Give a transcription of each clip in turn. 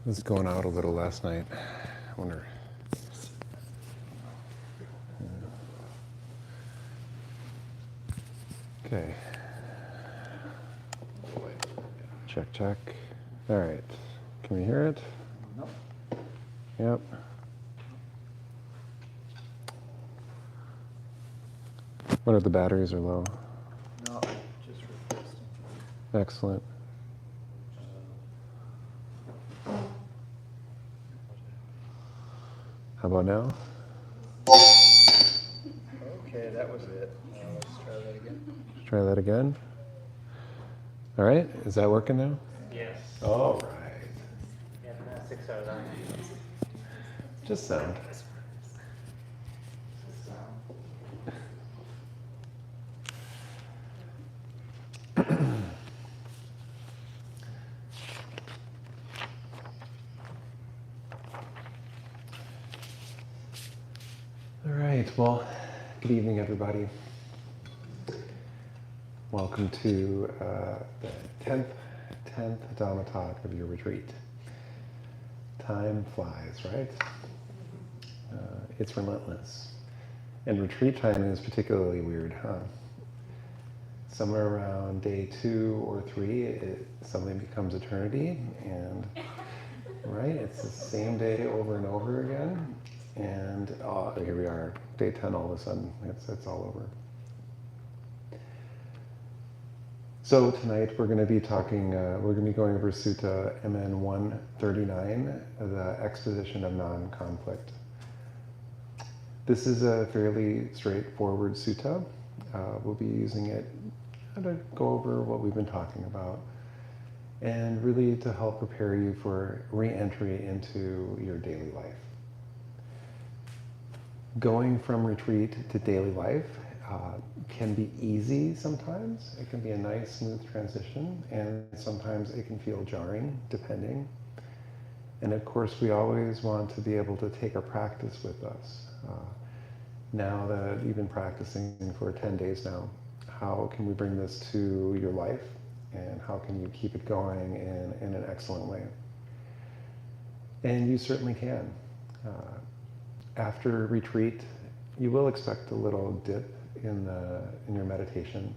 Was going out a little last night. I wonder. Okay. Check, check. All right. Can we hear it? No. Yep. What if the batteries are low? No, I just replaced them. Excellent. How about now? Okay, that was it. Let's try that again. Let's try that again. All right. Is that working now? Yes. All right. Yeah, 6 hours on. Just sound. All right. Well, good evening, everybody. Welcome to the 10th Dhamma talk of your retreat. Time flies, right? It's relentless. And retreat time is particularly weird, huh? Somewhere around day 2 or 3, it suddenly becomes eternity, and right, it's the same day over and over again. And here we are, day 10. All of a sudden, it's all over. So tonight we're going to be talking. We're going to be going over Sutta MN 139, the exposition of non-conflict. This is a fairly straightforward sutta. We'll be using it to go over what we've been talking about, and really to help prepare you for re-entry into your daily life. Going from retreat to daily life can be easy sometimes. It can be a nice, smooth transition, and sometimes it can feel jarring, depending. And of course, we always want to be able to take our practice with us. Now that you've been practicing for 10 days now, how can we bring this to your life, and how can you keep it going in an excellent way? And you certainly can. After retreat, you will expect a little dip in your meditation.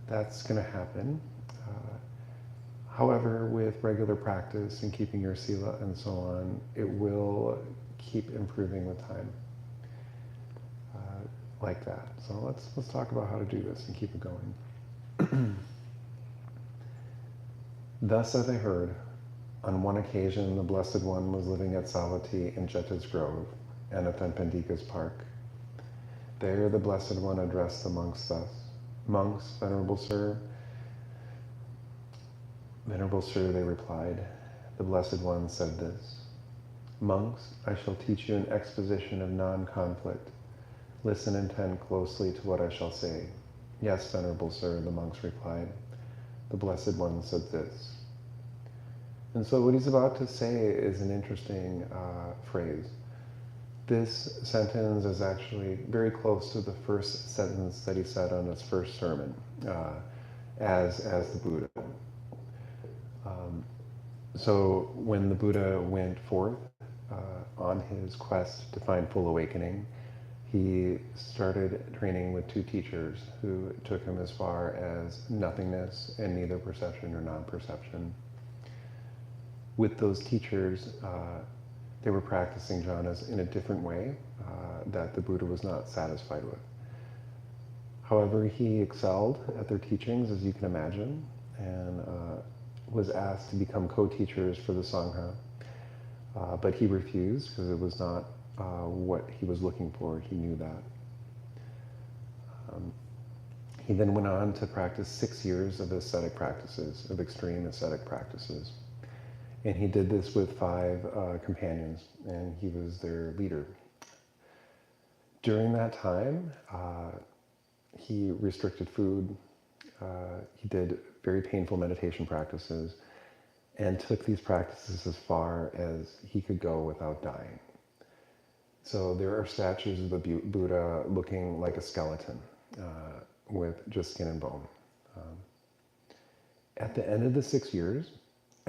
That's going to happen. However, with regular practice and keeping your sila and so on, it will keep improving with time. Like that. So let's talk about how to do this and keep it going. Thus have I heard, on one occasion the Blessed One was living at Savatthi in Jeta's Grove, Anathan Pandika's park. There the Blessed One addressed the monks thus: "Monks, Venerable Sir." "Venerable Sir," they replied. The Blessed One said this: "Monks, I shall teach you an exposition of non-conflict. Listen and tend closely to what I shall say." "Yes, Venerable Sir," the monks replied. The Blessed One said this. And so what he's about to say is an interesting phrase. This sentence is actually very close to the first sentence that he said on his first sermon as the Buddha. So when the Buddha went forth on his quest to find full awakening, he started training with 2 teachers who took him as far as nothingness and neither perception or non-perception. With those teachers, they were practicing jhanas in a different way that the Buddha was not satisfied with. However, he excelled at their teachings, as you can imagine, and was asked to become co-teachers for the Sangha, but he refused because it was not what he was looking for. He knew that. He then went on to practice 6 years of ascetic practices, of extreme ascetic practices. And he did this with 5 companions, and he was their leader. During that time, he restricted food, he did very painful meditation practices, and took these practices as far as he could go without dying. So there are statues of the Buddha looking like a skeleton with just skin and bone. At the end of the 6 years,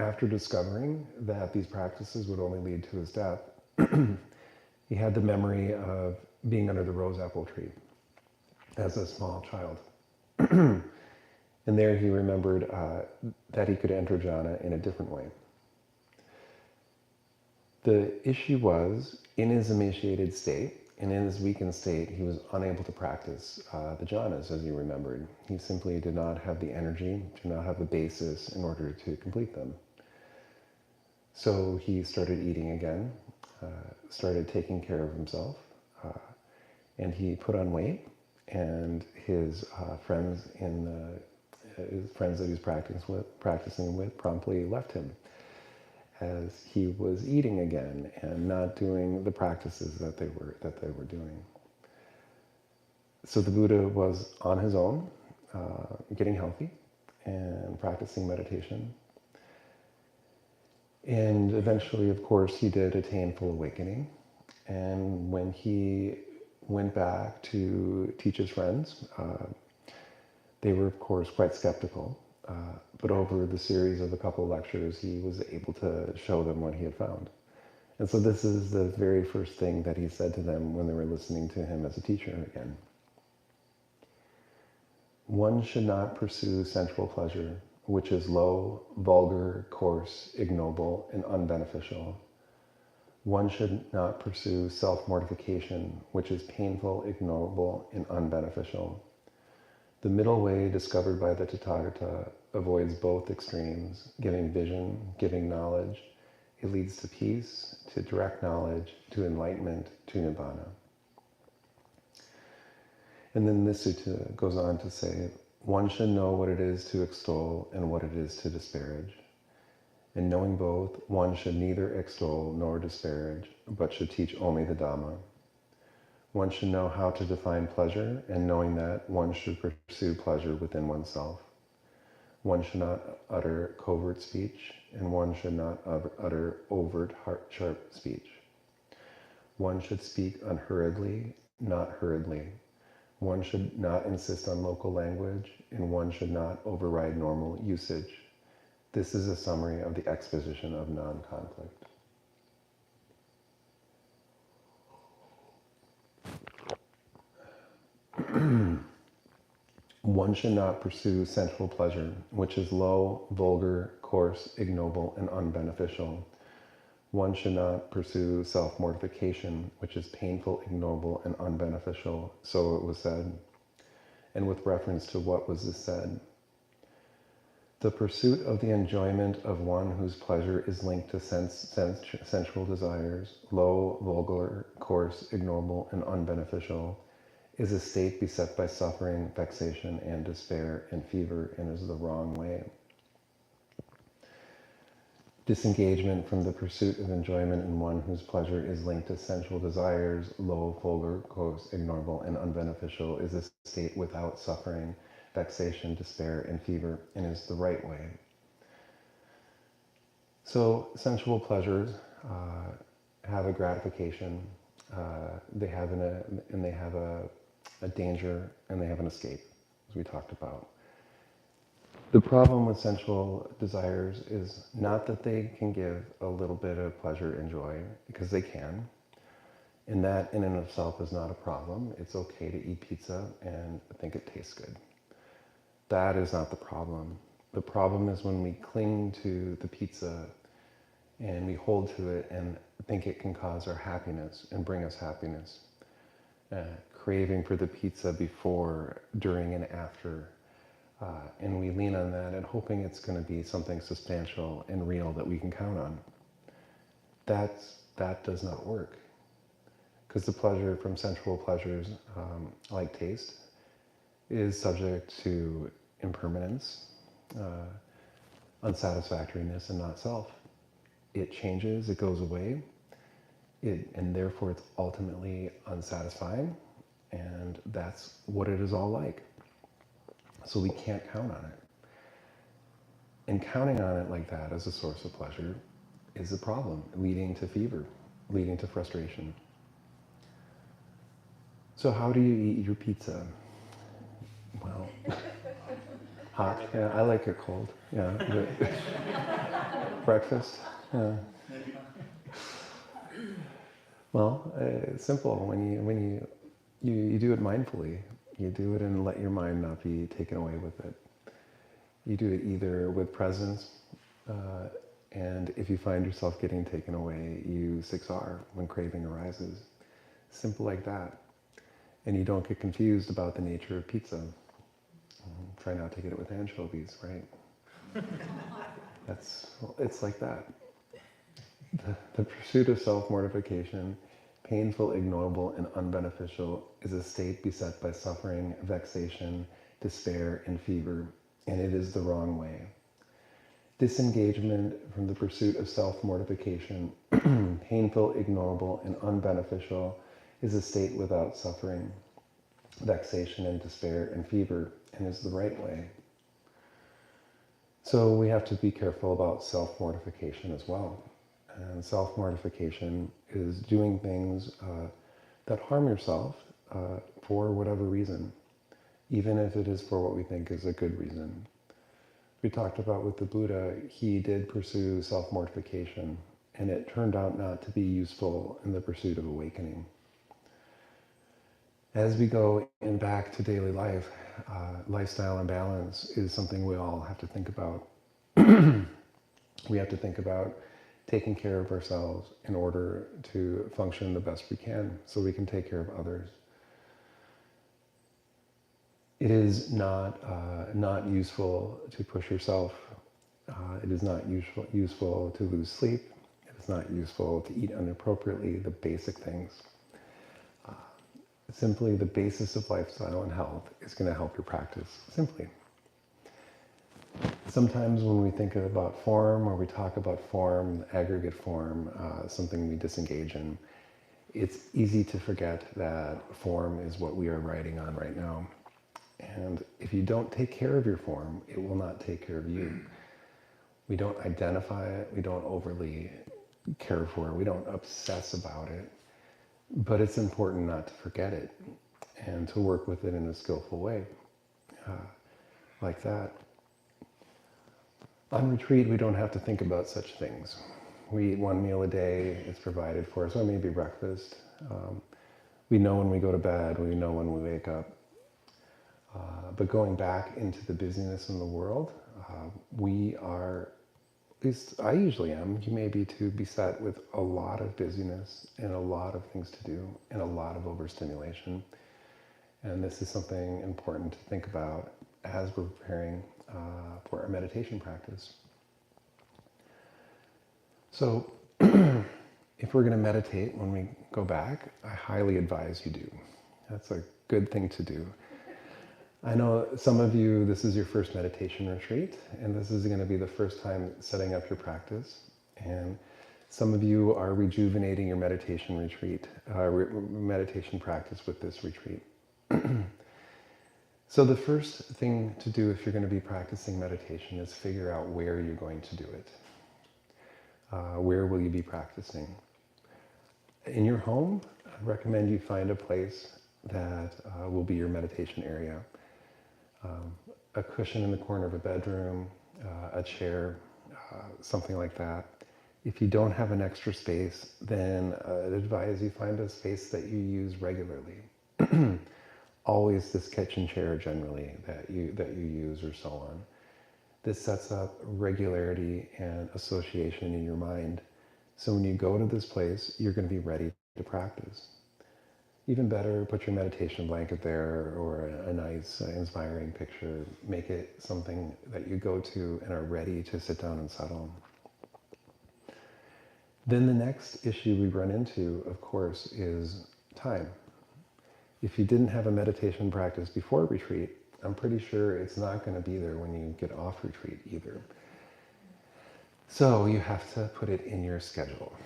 after discovering that these practices would only lead to his death, he had the memory of being under the rose apple tree as a small child. And there he remembered that he could enter jhana in a different way. The issue was, in his emaciated state, and in his weakened state, he was unable to practice the jhanas, as he remembered. He simply did not have the energy, did not have the basis in order to complete them. So he started eating again, started taking care of himself, and he put on weight, and his friends that he was practicing with promptly left him as he was eating again and not doing the practices that they were doing. So the Buddha was on his own, getting healthy and practicing meditation. And eventually, of course, he did attain full awakening. And when he went back to teach his friends, they were, of course, quite skeptical. But over the series of a couple of lectures, he was able to show them what he had found. And so this is the very first thing that he said to them when they were listening to him as a teacher again. One should not pursue sensual pleasure, which is low, vulgar, coarse, ignoble, and unbeneficial. One should not pursue self-mortification, which is painful, ignoble, and unbeneficial. The middle way discovered by the Tathagata avoids both extremes, giving vision, giving knowledge. It leads to peace, to direct knowledge, to enlightenment, to nibbana. And then this sutta goes on to say, one should know what it is to extol and what it is to disparage. And knowing both, one should neither extol nor disparage, but should teach only the Dhamma. One should know how to define pleasure, and knowing that, one should pursue pleasure within oneself. One should not utter covert speech, and one should not utter overt, sharp speech. One should speak unhurriedly, not hurriedly. One should not insist on local language, and one should not override normal usage. This is a summary of the exposition of non-conflict. One should not pursue sensual pleasure, which is low, vulgar, coarse, ignoble, and unbeneficial. One should not pursue self-mortification, which is painful, ignoble, and unbeneficial. So it was said. And with reference to what was this said? The pursuit of the enjoyment of one whose pleasure is linked to sensual desires, low, vulgar, coarse, ignoble, and unbeneficial, is a state beset by suffering, vexation, and despair, and fever, and is the wrong way. Disengagement from the pursuit of enjoyment in one whose pleasure is linked to sensual desires, low, vulgar, coarse, ignoble, and unbeneficial, is a state without suffering, vexation, despair, and fever, and is the right way. So sensual pleasures have a gratification, they have a danger, and they have an escape, as we talked about. The problem with sensual desires is not that they can give a little bit of pleasure and joy, because they can, and that in and of itself is not a problem. It's okay to eat pizza and think it tastes good. That is not the problem. The problem is when we cling to the pizza and we hold to it and think it can cause our happiness and bring us happiness. Craving for the pizza before, during, and after. And we lean on that and hoping it's going to be something substantial and real that we can count on. That does not work. Because the pleasure from sensual pleasures, like taste, is subject to impermanence, unsatisfactoriness, and not self. It changes, it goes away, and therefore it's ultimately unsatisfying, and that's what it is all like. So we can't count on it. And counting on it like that as a source of pleasure is a problem, leading to fever, leading to frustration. So how do you eat your pizza? Well, hot. Yeah, I like it cold. Yeah. breakfast? Well, it's simple. When you do it mindfully, you do it and let your mind not be taken away with it. You do it either with presence, and if you find yourself getting taken away, you 6R when craving arises. Simple like that. And you don't get confused about the nature of pizza. Try not to get it with anchovies, right? It's like that. The pursuit of self-mortification, painful, ignoble, and unbeneficial, is a state beset by suffering, vexation, despair, and fever, and it is the wrong way. Disengagement from the pursuit of self-mortification, painful, ignorable, and unbeneficial, is a state without suffering, vexation, and despair, and fever, and is the right way. So we have to be careful about self-mortification as well. And self-mortification is doing things that harm yourself for whatever reason, even if it is for what we think is a good reason. We talked about with the Buddha, he did pursue self-mortification, and it turned out not to be useful in the pursuit of awakening. As we go back to daily life, lifestyle imbalance is something we all have to think about. We have to think about taking care of ourselves in order to function the best we can, so we can take care of others. It is not useful to push yourself. It is not useful to lose sleep. It is not useful to eat inappropriately, the basic things. Simply the basis of lifestyle and health is going to help your practice, simply. Sometimes when we think about form, or we talk about form, aggregate form, something we disengage in, it's easy to forget that form is what we are riding on right now. And if you don't take care of your form, it will not take care of you. We don't identify it, we don't overly care for it, we don't obsess about it. But it's important not to forget it and to work with it in a skillful way, like that. On retreat, we don't have to think about such things. We eat one meal a day, it's provided for us, or maybe breakfast. We know when we go to bed, we know when we wake up. But going back into the busyness in the world, we are, at least I usually am, you may be too, beset with a lot of busyness and a lot of things to do and a lot of overstimulation. And this is something important to think about as we're preparing for our meditation practice. So if we're going to meditate when we go back, I highly advise you do. That's a good thing to do. I know some of you, this is your first meditation retreat, and this is going to be the first time setting up your practice. And some of you are rejuvenating your meditation retreat, meditation practice with this retreat. So the first thing to do if you're going to be practicing meditation is figure out where you're going to do it. Where will you be practicing? In your home, I recommend you find a place that will be your meditation area. A cushion in the corner of a bedroom, a chair, something like that. If you don't have an extra space, then I'd advise you find a space that you use regularly. Always this kitchen chair generally that you use, or so on. This sets up regularity and association in your mind. So when you go to this place, you're going to be ready to practice. Even better, put your meditation blanket there, or a nice, inspiring picture. Make it something that you go to and are ready to sit down and settle. Then the next issue we run into, of course, is time. If you didn't have a meditation practice before retreat, I'm pretty sure it's not going to be there when you get off retreat either. So you have to put it in your schedule.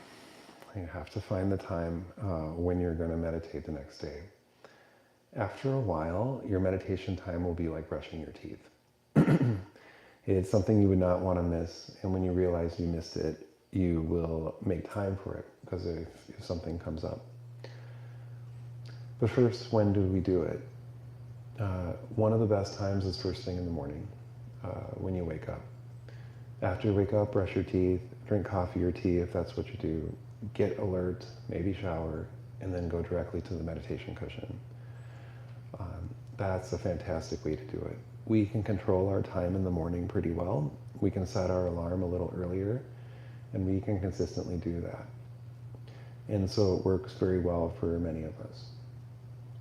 You have to find the time when you're going to meditate the next day. After a while, your meditation time will be like brushing your teeth. It's something you would not want to miss, and when you realize you missed it, you will make time for it, because if something comes up. But first, when do we do it? One of the best times is first thing in the morning, when you wake up. After you wake up, brush your teeth, drink coffee or tea if that's what you do, get alert, maybe shower, and then go directly to the meditation cushion. That's a fantastic way to do it. We can control our time in the morning pretty well. We can set our alarm a little earlier, and we can consistently do that. And so it works very well for many of us.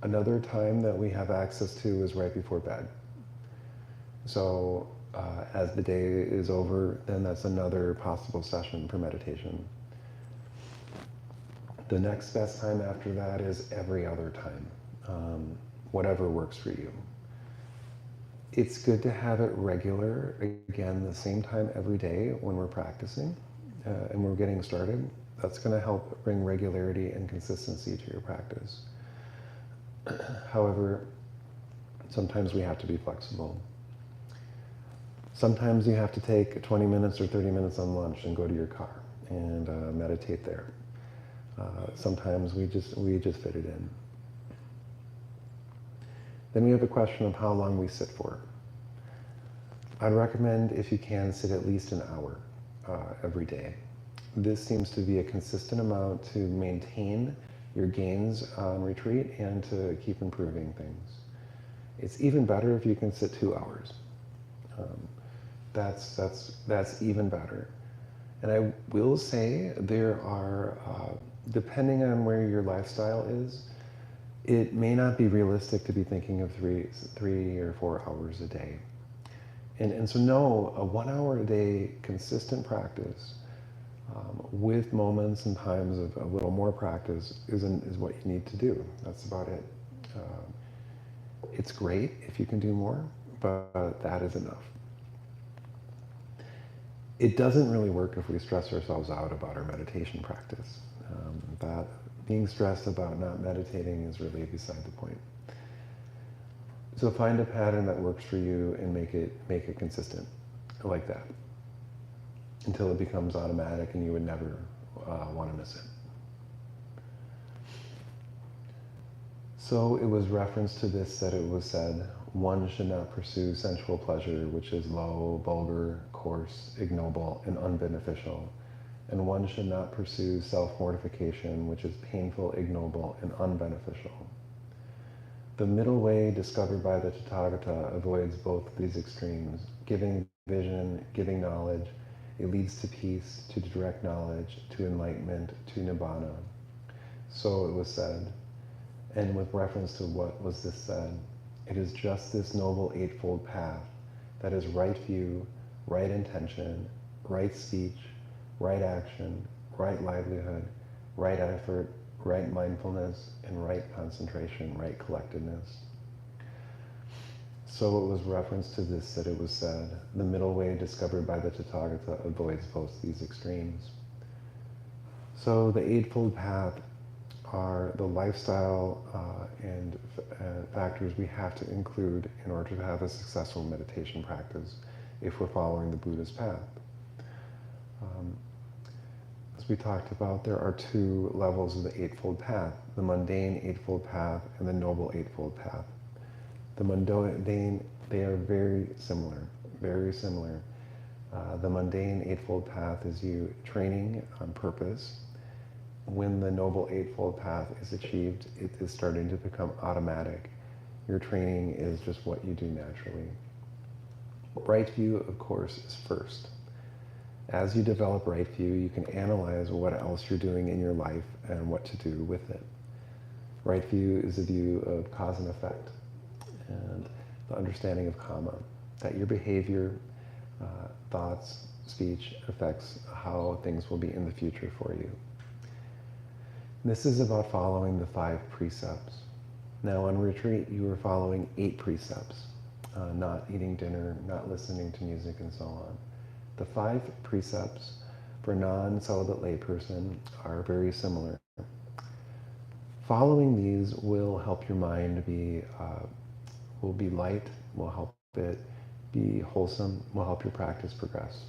Another time that we have access to is right before bed. So as the day is over, then that's another possible session for meditation. The next best time after that is every other time, whatever works for you. It's good to have it regular, again, the same time every day when we're practicing and we're getting started. That's going to help bring regularity and consistency to your practice. However, sometimes we have to be flexible. Sometimes you have to take 20 minutes or 30 minutes on lunch and go to your car and meditate there. Sometimes we just fit it in. Then we have the question of how long we sit for. I'd recommend, if you can, sit at least an hour every day. This seems to be a consistent amount to maintain your gains on retreat and to keep improving things. It's even better if you can sit 2 hours. That's even better. And I will say there are, depending on where your lifestyle is, it may not be realistic to be thinking of 3 or 4 hours a day. And so no, a 1 hour a day consistent practice with moments and times of a little more practice is what you need to do. That's about it. It's great if you can do more, but that is enough. It doesn't really work if we stress ourselves out about our meditation practice. That being stressed about not meditating is really beside the point. So find a pattern that works for you and make it consistent, like that, until it becomes automatic and you would never want to miss it. So it was reference to this that it was said, one should not pursue sensual pleasure, which is low, vulgar, coarse, ignoble, and unbeneficial. And one should not pursue self-mortification, which is painful, ignoble, and unbeneficial. The middle way discovered by the Tathagata avoids both of these extremes, giving vision, giving knowledge. It leads to peace, to direct knowledge, to enlightenment, to nibbana. So it was said. And with reference to what was this said, it is just this noble eightfold path that is right view, right intention, right speech, right action, right livelihood, right effort, right mindfulness, and right concentration, right collectedness. So it was reference to this that it was said, the middle way discovered by the Tathagata avoids both these extremes. So the Eightfold Path are the lifestyle and factors we have to include in order to have a successful meditation practice if we're following the Buddha's path. As we talked about, there are two levels of the Eightfold Path, the mundane Eightfold Path and the Noble Eightfold Path. The mundane, they are very similar, very similar. The mundane Eightfold Path is you training on purpose. When the Noble Eightfold Path is achieved, it is starting to become automatic. Your training is just what you do naturally. Right view, of course, is first. As you develop right view, you can analyze what else you're doing in your life and what to do with it. Right view is a view of cause and effect and the understanding of karma, that your behavior, thoughts, speech affects how things will be in the future for you. This is about following the 5 precepts. Now on retreat, you are following 8 precepts, not eating dinner, not listening to music, and so on. The 5 precepts for non-celibate layperson are very similar. Following these will help your mind will be light, will help it be wholesome, will help your practice progress.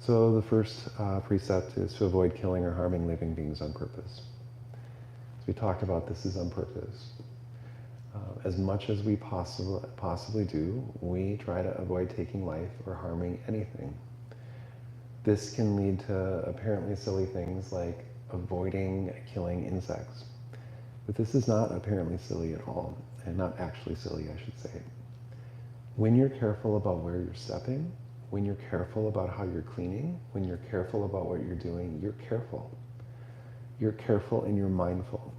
So the first precept is to avoid killing or harming living beings on purpose. As we talked about, this is on purpose. As much as we possibly do, we try to avoid taking life or harming anything. This can lead to apparently silly things like avoiding killing insects. But this is not apparently silly at all, and not actually silly, I should say. When you're careful about where you're stepping, when you're careful about how you're cleaning, when you're careful about what you're doing, you're careful. You're careful and you're mindful.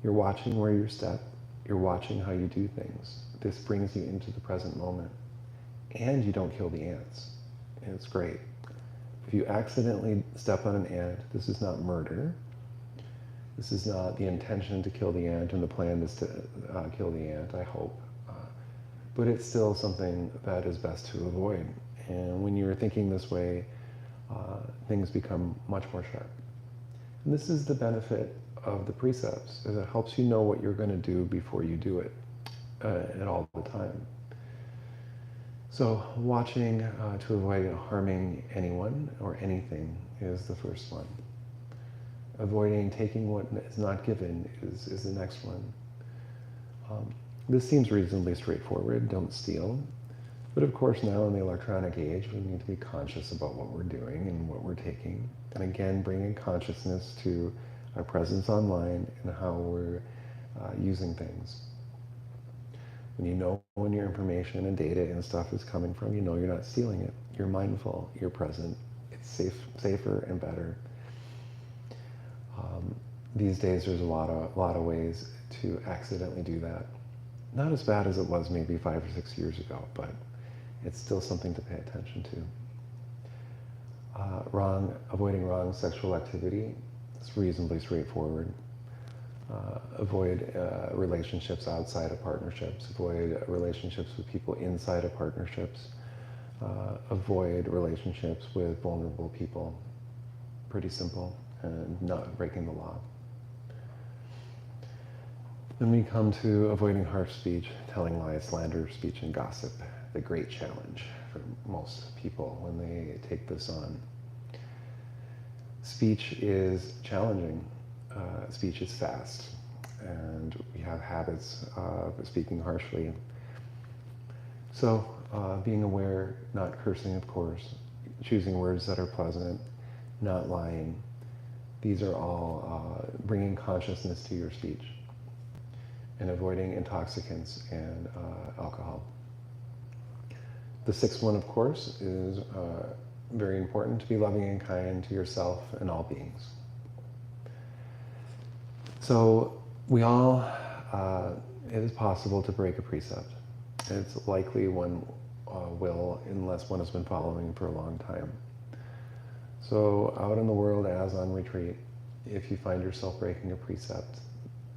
You're watching where you step. You're watching how you do things. This brings you into the present moment. And you don't kill the ants. And it's great. If you accidentally step on an ant, this is not murder. This is not the intention to kill the ant, and the plan is to kill the ant, I hope. But it's still something that is best to avoid. And when you're thinking this way, things become much more sharp. And this is the benefit of the precepts, is it helps you know what you're going to do before you do it, and all the time. So watching to avoid harming anyone or anything is the first one. Avoiding taking what is not given is the next one. This seems reasonably straightforward, don't steal. But of course now in the electronic age, we need to be conscious about what we're doing and what we're taking. And again, bringing consciousness to our presence online and how we're using things. When you know when your information and data and stuff is coming from, you know you're not stealing it. You're mindful, you're present. It's safer and better. These days there's a lot of ways to accidentally do that. Not as bad as it was maybe 5 or 6 years ago, but it's still something to pay attention to. Avoiding wrong sexual activity is reasonably straightforward. Avoid relationships outside of partnerships. Avoid relationships with people inside of partnerships. Avoid relationships with vulnerable people. Pretty simple, and not breaking the law. Then we come to avoiding harsh speech, telling lies, slander, speech, and gossip. The great challenge for most people when they take this on. Speech is challenging. Speech is fast, and we have habits of speaking harshly. So being aware, not cursing, of course, choosing words that are pleasant, not lying. These are all bringing consciousness to your speech, and avoiding intoxicants and alcohol. The sixth one, of course, is very important, to be loving and kind to yourself and all beings. So we all, it is possible to break a precept. It's likely one will, unless one has been following for a long time. So out in the world as on retreat, if you find yourself breaking a precept,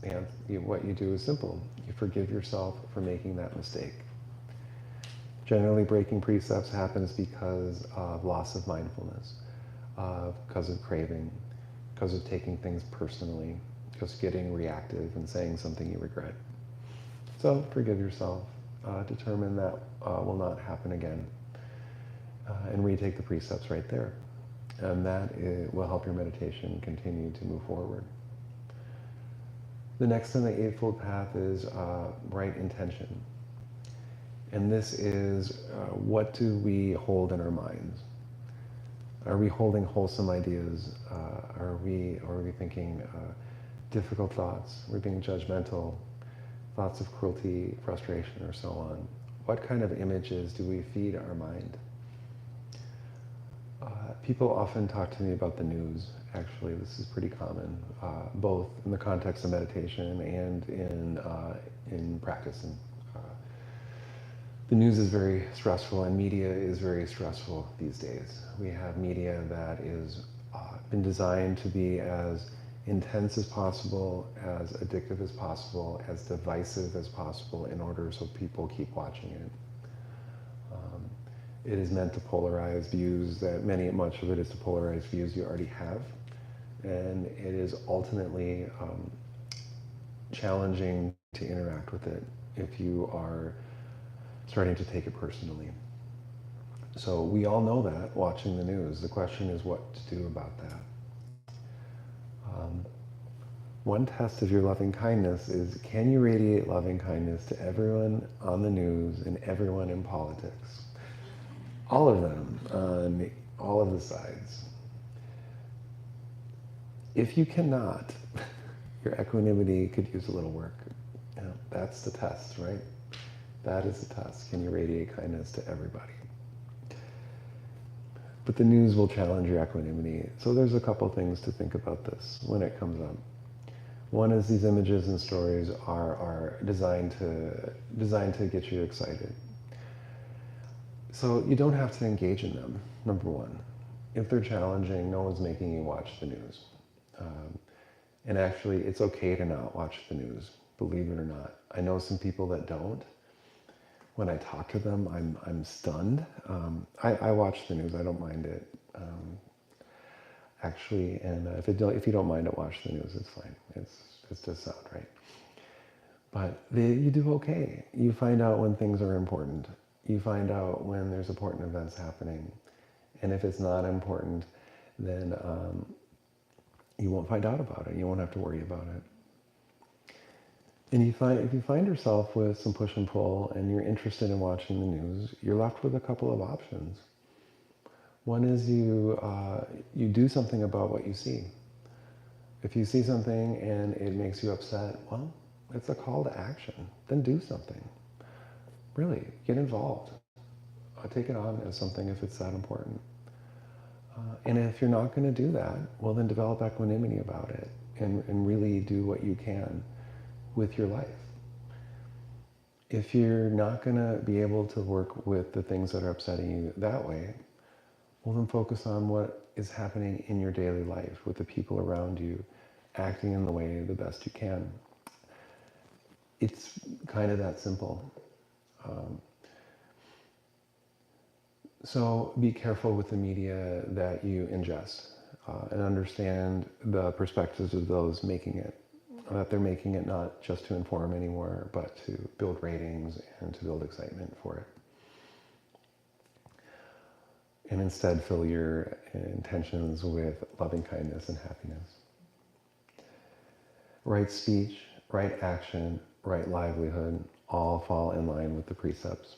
and what you do is simple. You forgive yourself for making that mistake. Generally, breaking precepts happens because of loss of mindfulness, because of craving, because of taking things personally, because of getting reactive and saying something you regret. So forgive yourself, determine that will not happen again, and retake the precepts right there. And that will help your meditation continue to move forward. The next on the Eightfold Path is right intention. And this is what do we hold in our minds? Are we holding wholesome ideas? Are we thinking difficult thoughts? We're being judgmental, thoughts of cruelty, frustration, or so on. What kind of images do we feed our mind? People often talk to me about the news. Actually, this is pretty common, both in the context of meditation and in practice. And, the news is very stressful, and media is very stressful these days. We have media that is been designed to be as intense as possible, as addictive as possible, as divisive as possible, in order so people keep watching it. It is meant to polarize views that much of it is to polarize views you already have. And it is ultimately challenging to interact with it if you are starting to take it personally. So we all know that watching the news. The question is what to do about that. One test of your loving kindness is, can you radiate loving kindness to everyone on the news and everyone in politics? All of them, on all of the sides. If you cannot, your equanimity could use a little work. Yeah, that's the test, right? That is the test. Can you radiate kindness to everybody? But the news will challenge your equanimity. So there's a couple things to think about this when it comes up. One is these images and stories are designed to get you excited. So you don't have to engage in them, number one. If they're challenging, no one's making you watch the news. And actually, it's okay to not watch the news, believe it or not. I know some people that don't. When I talk to them, I'm stunned. I watch the news, I don't mind it. Actually, and if you don't mind it, watch the news, it's fine. It's just sound, right? But you do okay. You find out when things are important. You find out when there's important events happening. And if it's not important, then you won't find out about it. You won't have to worry about it. And if you find yourself with some push and pull and you're interested in watching the news, you're left with a couple of options. One is you do something about what you see. If you see something and it makes you upset, well, it's a call to action. Then do something. Really, get involved. Take it on as something if it's that important. And if you're not going to do that, well, then develop equanimity about it and really do what you can with your life. If you're not going to be able to work with the things that are upsetting you that way, well, then focus on what is happening in your daily life with the people around you, acting in the way the best you can. It's kind of that simple. So be careful with the media that you ingest and understand the perspectives of those making it. That they're making it not just to inform anymore, but to build ratings and to build excitement for it. And instead fill your intentions with loving kindness and happiness. Right speech, right action, right livelihood all fall in line with the precepts.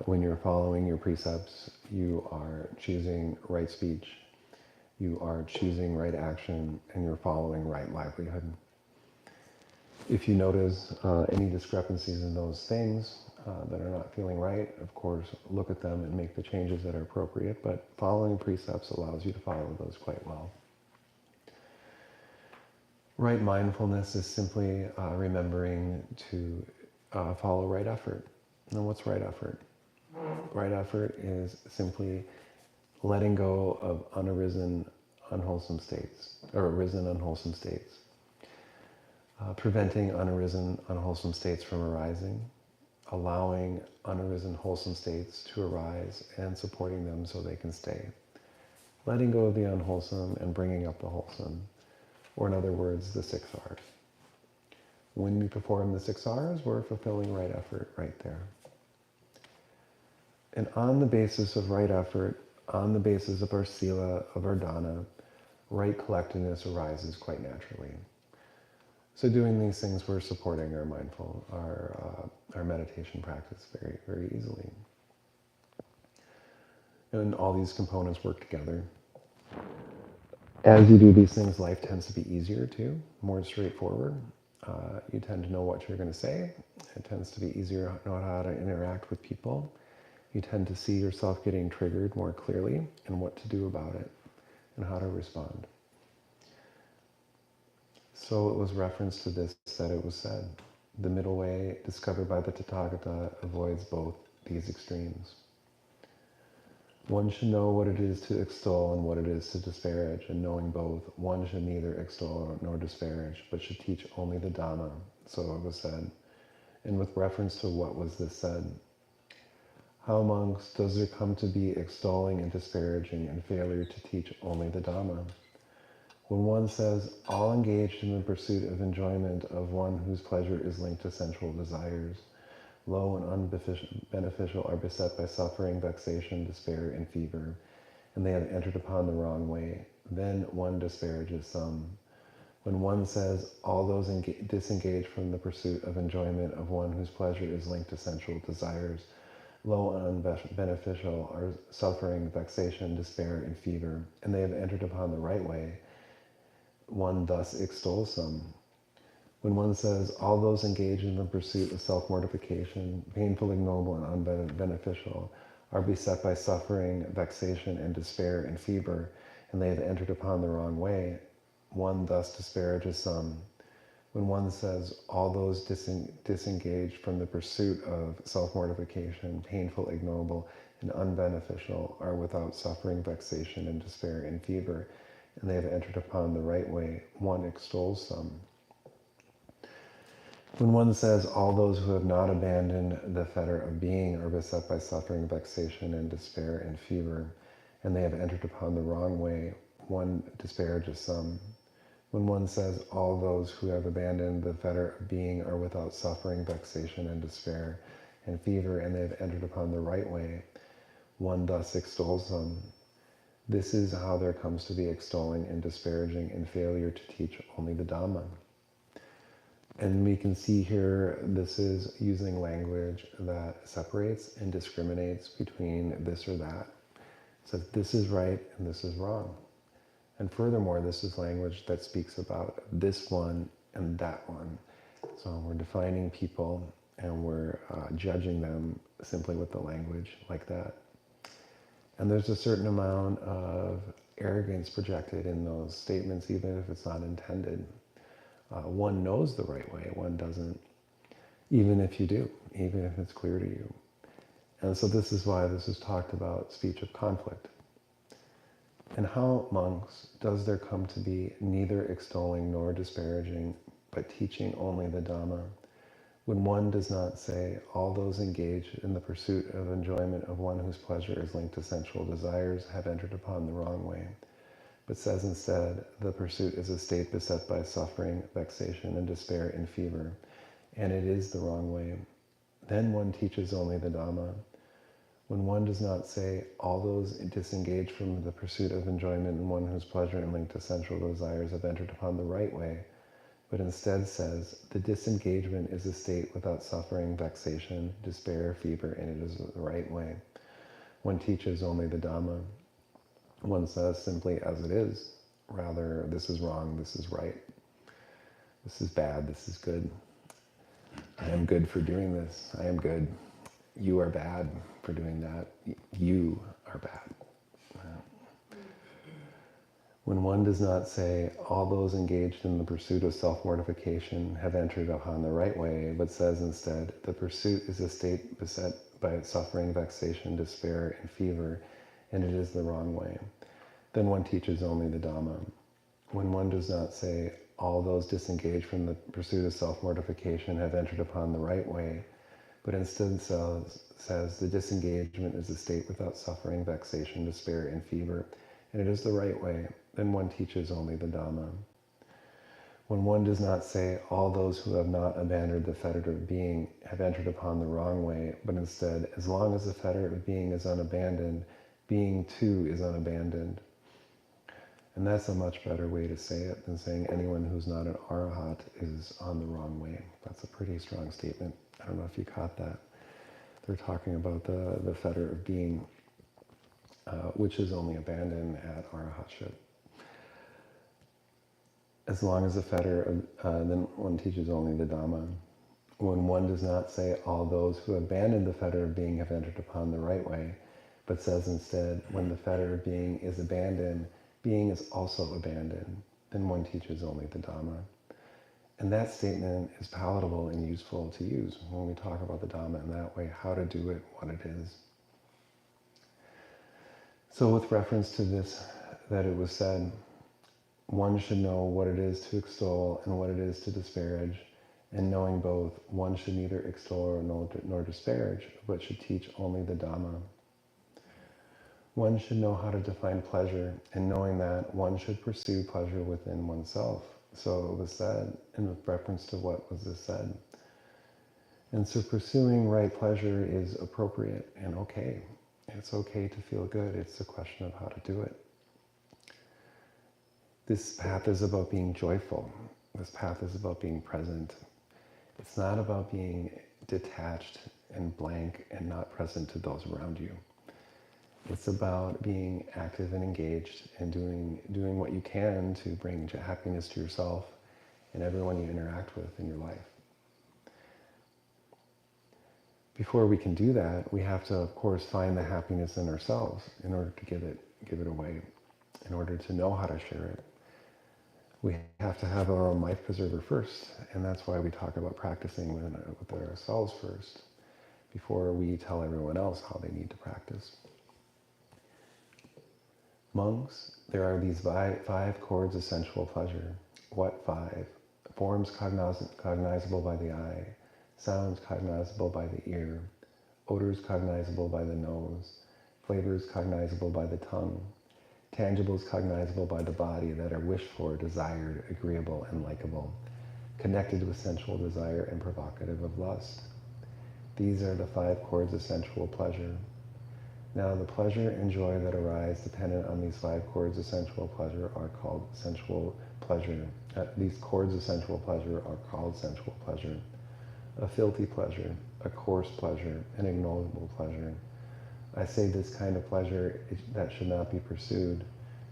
When you're following your precepts, you are choosing right speech, you are choosing right action, and you're following right livelihood. If you notice any discrepancies in those things that are not feeling right, of course, look at them and make the changes that are appropriate, but following precepts allows you to follow those quite well. Right mindfulness is simply remembering to follow right effort. Now, what's right effort? Right effort is simply letting go of unarisen, unwholesome states, or arisen, unwholesome states. Preventing unarisen, unwholesome states from arising, allowing unarisen, wholesome states to arise and supporting them so they can stay. Letting go of the unwholesome and bringing up the wholesome, or in other words, the 6 R's. When we perform the 6 R's, we're fulfilling right effort right there. And on the basis of right effort, on the basis of our sila, of our dana, right collectedness arises quite naturally. So doing these things, we're supporting our our meditation practice very, very easily. And all these components work together. As you do these things, life tends to be easier too, more straightforward. You tend to know what you're going to say. It tends to be easier to know how to interact with people. You tend to see yourself getting triggered more clearly and what to do about it and how to respond. So it was reference to this that it was said, the middle way discovered by the Tathagata avoids both these extremes. One should know what it is to extol and what it is to disparage, and knowing both, one should neither extol nor disparage, but should teach only the Dhamma, so it was said. And with reference to what was this said, how amongst does there come to be extolling and disparaging and failure to teach only the Dhamma? When one says, all engaged in the pursuit of enjoyment of one whose pleasure is linked to sensual desires, low and unbeneficial are beset by suffering, vexation, despair, and fever, and they have entered upon the wrong way, then one disparages some. When one says all those disengage from the pursuit of enjoyment of one whose pleasure is linked to sensual desires, low and unbeneficial, are suffering, vexation, despair, and fever, and they have entered upon the right way, one thus extols them. When one says all those engaged in the pursuit of self-mortification, painful, ignoble, and unbeneficial, are beset by suffering, vexation, and despair and fever, and they have entered upon the wrong way, one thus disparages some. When one says all those disengaged from the pursuit of self-mortification, painful, ignoble, and unbeneficial, are without suffering, vexation, and despair and fever, and they have entered upon the right way, one extols some. When one says all those who have not abandoned the fetter of being are beset by suffering, vexation, and despair and fever, and they have entered upon the wrong way, one disparages some. When one says all those who have abandoned the fetter of being are without suffering, vexation, and despair and fever, and they have entered upon the right way, one thus extols them. This is how there comes to be extolling and disparaging and failure to teach only the Dhamma. And we can see here, this is using language that separates and discriminates between this or that. It says this is right and this is wrong. And furthermore, this is language that speaks about this one and that one. So we're defining people and we're judging them simply with the language like that. And there's a certain amount of arrogance projected in those statements, even if it's not intended. One knows the right way, one doesn't, even if you do, even if it's clear to you. And so this is why this is talked about speech of conflict. And how, monks, does there come to be neither extolling nor disparaging, but teaching only the Dhamma, when one does not say all those engaged in the pursuit of enjoyment of one whose pleasure is linked to sensual desires have entered upon the wrong way, but says instead the pursuit is a state beset by suffering, vexation, and despair and fever, and it is the wrong way. Then one teaches only the Dhamma. When one does not say all those disengaged from the pursuit of enjoyment in one whose pleasure and linked to sensual desires have entered upon the right way, but instead says the disengagement is a state without suffering, vexation, despair, fever, and it is the right way, one teaches only the Dhamma. One says simply as it is, rather this is wrong, this is right, this is bad, this is good. I am good for doing this, I am good. You are bad for doing that. You are bad. When one does not say, all those engaged in the pursuit of self-mortification have entered upon the right way, but says instead, the pursuit is a state beset by suffering, vexation, despair, and fever, and it is the wrong way, then one teaches only the Dhamma. When one does not say, all those disengaged from the pursuit of self-mortification have entered upon the right way, but instead says the disengagement is a state without suffering, vexation, despair, and fever, and it is the right way, then one teaches only the Dhamma. When one does not say all those who have not abandoned the fetter of being have entered upon the wrong way, but instead, as long as the fetter of being is unabandoned, being too is unabandoned. And that's a much better way to say it than saying anyone who's not an Arahat is on the wrong way. That's a pretty strong statement. I don't know if you caught that. They're talking about the fetter of being, which is only abandoned at Arahatship. As long as the fetter, then one teaches only the Dhamma. When one does not say all those who abandon the fetter of being have entered upon the right way, but says instead, when the fetter of being is abandoned, being is also abandoned, then one teaches only the Dhamma. And that statement is palatable and useful to use when we talk about the Dhamma in that way, how to do it, what it is. So with reference to this, that it was said, one should know what it is to extol and what it is to disparage, and knowing both, one should neither extol nor disparage, but should teach only the Dhamma. One should know how to define pleasure, and knowing that, one should pursue pleasure within oneself. So it was said, in reference to what was this said. And so pursuing right pleasure is appropriate and okay. It's okay to feel good. It's a question of how to do it. This path is about being joyful. This path is about being present. It's not about being detached and blank and not present to those around you. It's about being active and engaged and doing what you can to bring happiness to yourself and everyone you interact with in your life. Before we can do that, we have to, of course, find the happiness in ourselves in order to give it away, in order to know how to share it. We have to have our own life preserver first, and that's why we talk about practicing with ourselves first, before we tell everyone else how they need to practice. Monks, there are these five chords of sensual pleasure. What five? Forms cognizable by the eye, sounds cognizable by the ear, odors cognizable by the nose, flavors cognizable by the tongue, tangibles cognizable by the body that are wished for, desired, agreeable, and likable, connected with sensual desire and provocative of lust. These are the five chords of sensual pleasure. Now, the pleasure and joy that arise dependent on these five chords of sensual pleasure are called sensual pleasure. These chords of sensual pleasure are called sensual pleasure. A filthy pleasure, a coarse pleasure, an ignoble pleasure. I say this kind of pleasure that should not be pursued,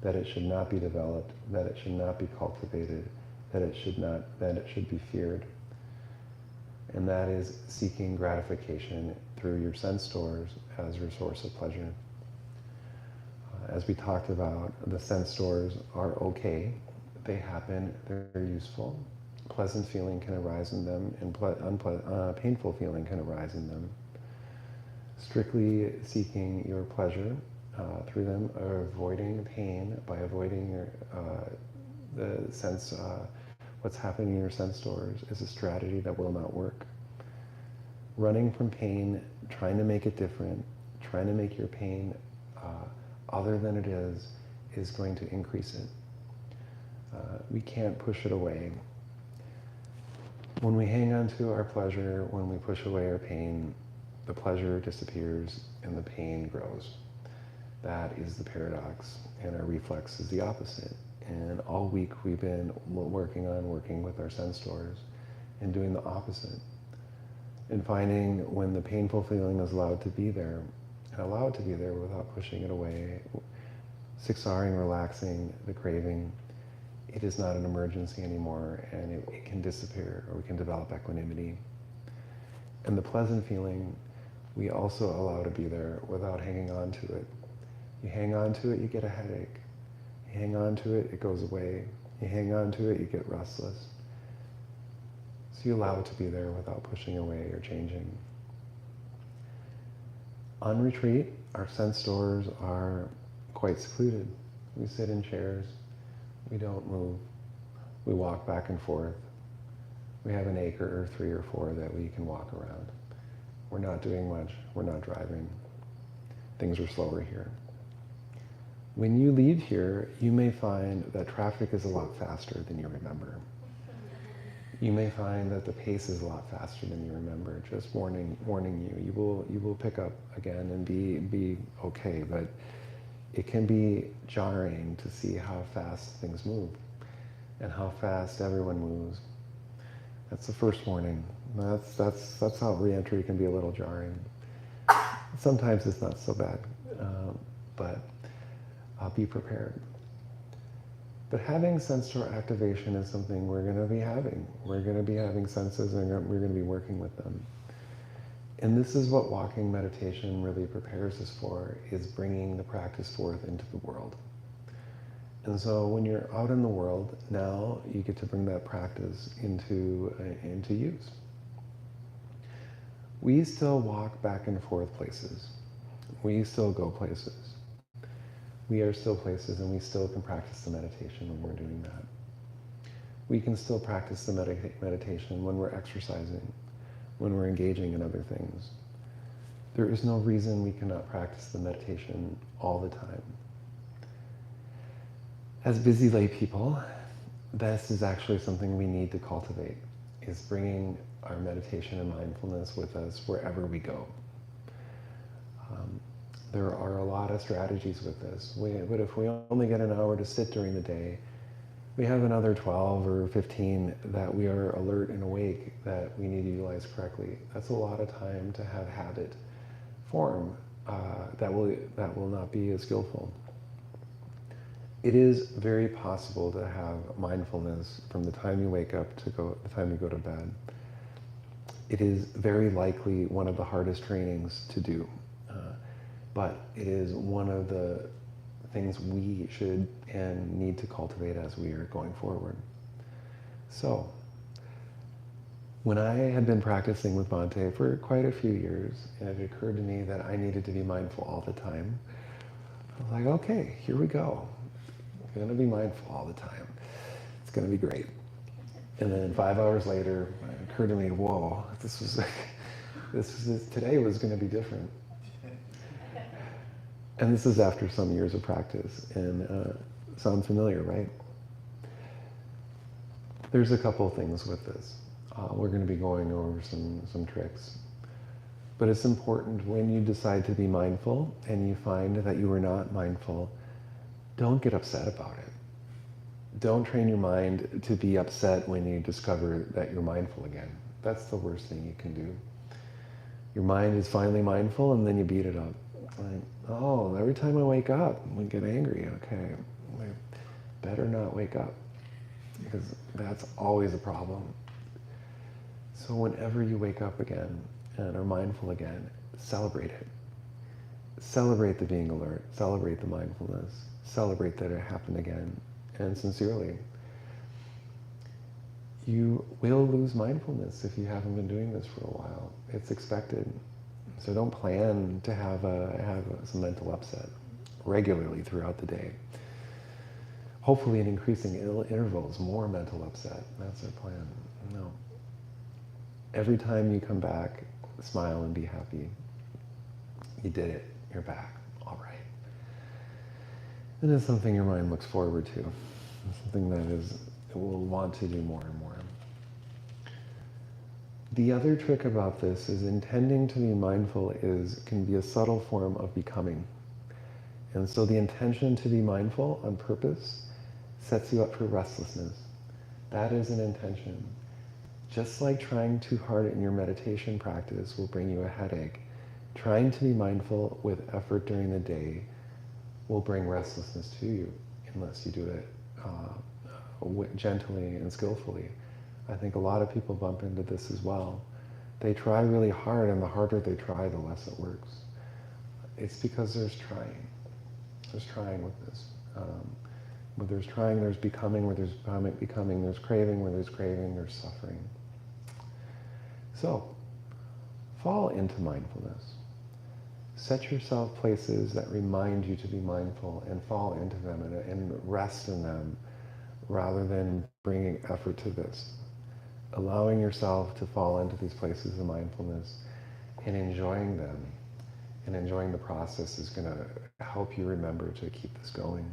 that it should not be developed, that it should not be cultivated, that it should be feared. And that is seeking gratification through your sense doors as your source of pleasure. As we talked about, the sense doors are okay. They happen, they're useful. Pleasant feeling can arise in them, and painful feeling can arise in them. Strictly seeking your pleasure through them, or avoiding pain by avoiding the sense, what's happening in your sense doors, is a strategy that will not work. Running from pain, trying to make it different, trying to make your pain other than it is going to increase it. We can't push it away. When we hang on to our pleasure, when we push away our pain, the pleasure disappears and the pain grows. That is the paradox, and our reflex is the opposite. And all week we've been working with our sense doors and doing the opposite. And finding when the painful feeling is allowed to be there, and allowed to be there without pushing it away, siksaring, relaxing the craving, it is not an emergency anymore, and it can disappear, or we can develop equanimity. And the pleasant feeling, we also allow to be there without hanging on to it. You hang on to it, you get a headache. You hang on to it, it goes away. You hang on to it, you get restless. So you allow it to be there without pushing away or changing. On retreat, our sense doors are quite secluded. We sit in chairs. We don't move. We walk back and forth. We have an acre or 3 or 4 that we can walk around. We're not doing much. We're not driving. Things are slower here. When you leave here, you may find that traffic is a lot faster than you remember. You may find that the pace is a lot faster than you remember. Just warning you. You will pick up again and be okay, but it can be jarring to see how fast things move and how fast everyone moves. That's the first warning. That's how re-entry can be a little jarring. Sometimes it's not so bad, but be prepared. But having sense door activation is something we're going to be having. We're going to be having senses, and we're going to be working with them. And this is what walking meditation really prepares us for, is bringing the practice forth into the world. And so when you're out in the world, now you get to bring that practice into use. We still walk back and forth places. We still go places. We are still places, and we still can practice the meditation when we're doing that. We can still practice the meditation when we're exercising, when we're engaging in other things. There is no reason we cannot practice the meditation all the time. As busy lay people, this is actually something we need to cultivate, is bringing our meditation and mindfulness with us wherever we go. There are a lot of strategies with this, but if we only get an hour to sit during the day, We have another 12 or 15 that we are alert and awake that we need to utilize correctly. That's a lot of time to have habit form that will not be as skillful. It is very possible to have mindfulness from the time you wake up to the time you go to bed. It is very likely one of the hardest trainings to do, but it is one of the things we should and need to cultivate as we are going forward. So, when I had been practicing with Bhante for quite a few years, and it occurred to me that I needed to be mindful all the time, I was like, okay, here we go. I'm going to be mindful all the time. It's going to be great. And then 5 hours later, it occurred to me, whoa, today was going to be different. And this is after some years of practice, and sounds familiar, right? There's a couple things with this. We're going to be going over some tricks. But it's important when you decide to be mindful and you find that you are not mindful, don't get upset about it. Don't train your mind to be upset when you discover that you're mindful again. That's the worst thing you can do. Your mind is finally mindful and then you beat it up. Like, oh, every time I wake up, we get angry. Okay, I better not wake up, because that's always a problem. So whenever you wake up again and are mindful again, celebrate it. Celebrate the being alert. Celebrate the mindfulness. Celebrate that it happened again. And sincerely, you will lose mindfulness if you haven't been doing this for a while. It's expected. So don't plan to have some mental upset regularly throughout the day. Hopefully in increasing intervals, more mental upset. That's our plan. No. Every time you come back, smile and be happy. You did it. You're back. All right. And it's something your mind looks forward to. It's something that it will want to do more and more. The other trick about this is intending to be mindful can be a subtle form of becoming. And so the intention to be mindful on purpose sets you up for restlessness. That is an intention. Just like trying too hard in your meditation practice will bring you a headache, trying to be mindful with effort during the day will bring restlessness to you unless you do it gently and skillfully. I think a lot of people bump into this as well. They try really hard, and the harder they try, the less it works. It's because there's trying. There's trying with this. Where there's trying, there's becoming. Where there's becoming, there's craving. Where there's craving, there's suffering. So, fall into mindfulness. Set yourself places that remind you to be mindful and fall into them and rest in them rather than bringing effort to this. Allowing yourself to fall into these places of mindfulness and enjoying them and enjoying the process is going to help you remember to keep this going.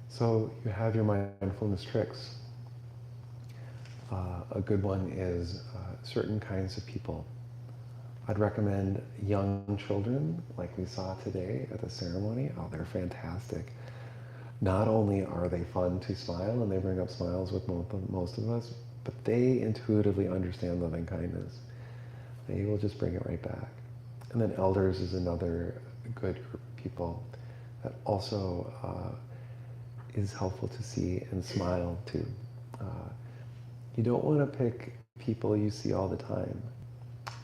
So you have your mindfulness tricks. A good one is certain kinds of people. I'd recommend young children, like we saw today at the ceremony. Oh, they're fantastic. Not only are they fun to smile, and they bring up smiles with most of us, but they intuitively understand loving kindness. They will just bring it right back. And then elders is another good group of people that also is helpful to see and smile to. You don't want to pick people you see all the time.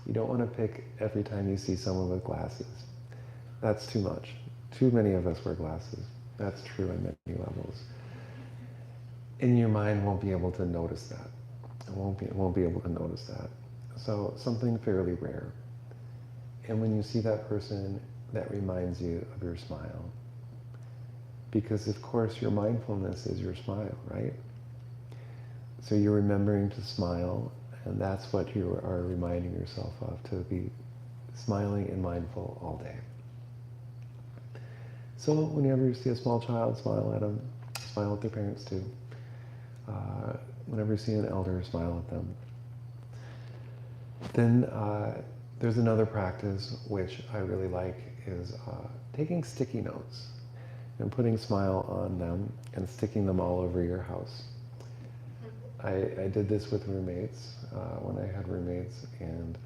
You don't want to pick every time you see someone with glasses. That's too much. Too many of us wear glasses. That's true on many levels. And your mind won't be able to notice that. It won't be able to notice that. So something fairly rare. And when you see that person, that reminds you of your smile. Because of course your mindfulness is your smile, right? So you're remembering to smile, and that's what you are reminding yourself of, to be smiling and mindful all day. So whenever you see a small child, smile at them. Smile at their parents too. Whenever you see an elder, smile at them. Then there's another practice which I really like is taking sticky notes. and putting a smile on them and sticking them all over your house. I did this with roommates when I had roommates, and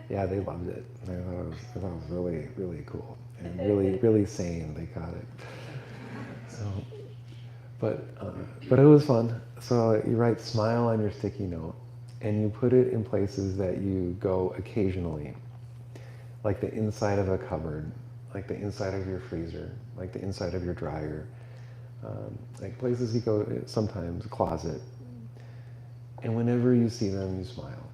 yeah, they loved it. They thought it was really, really cool and really, really sane. They got it. So, but it was fun. So you write "smile" on your sticky note, and you put it in places that you go occasionally, like the inside of a cupboard, like the inside of your freezer, like the inside of your dryer, like places you go sometimes, a closet. And whenever you see them, you smile.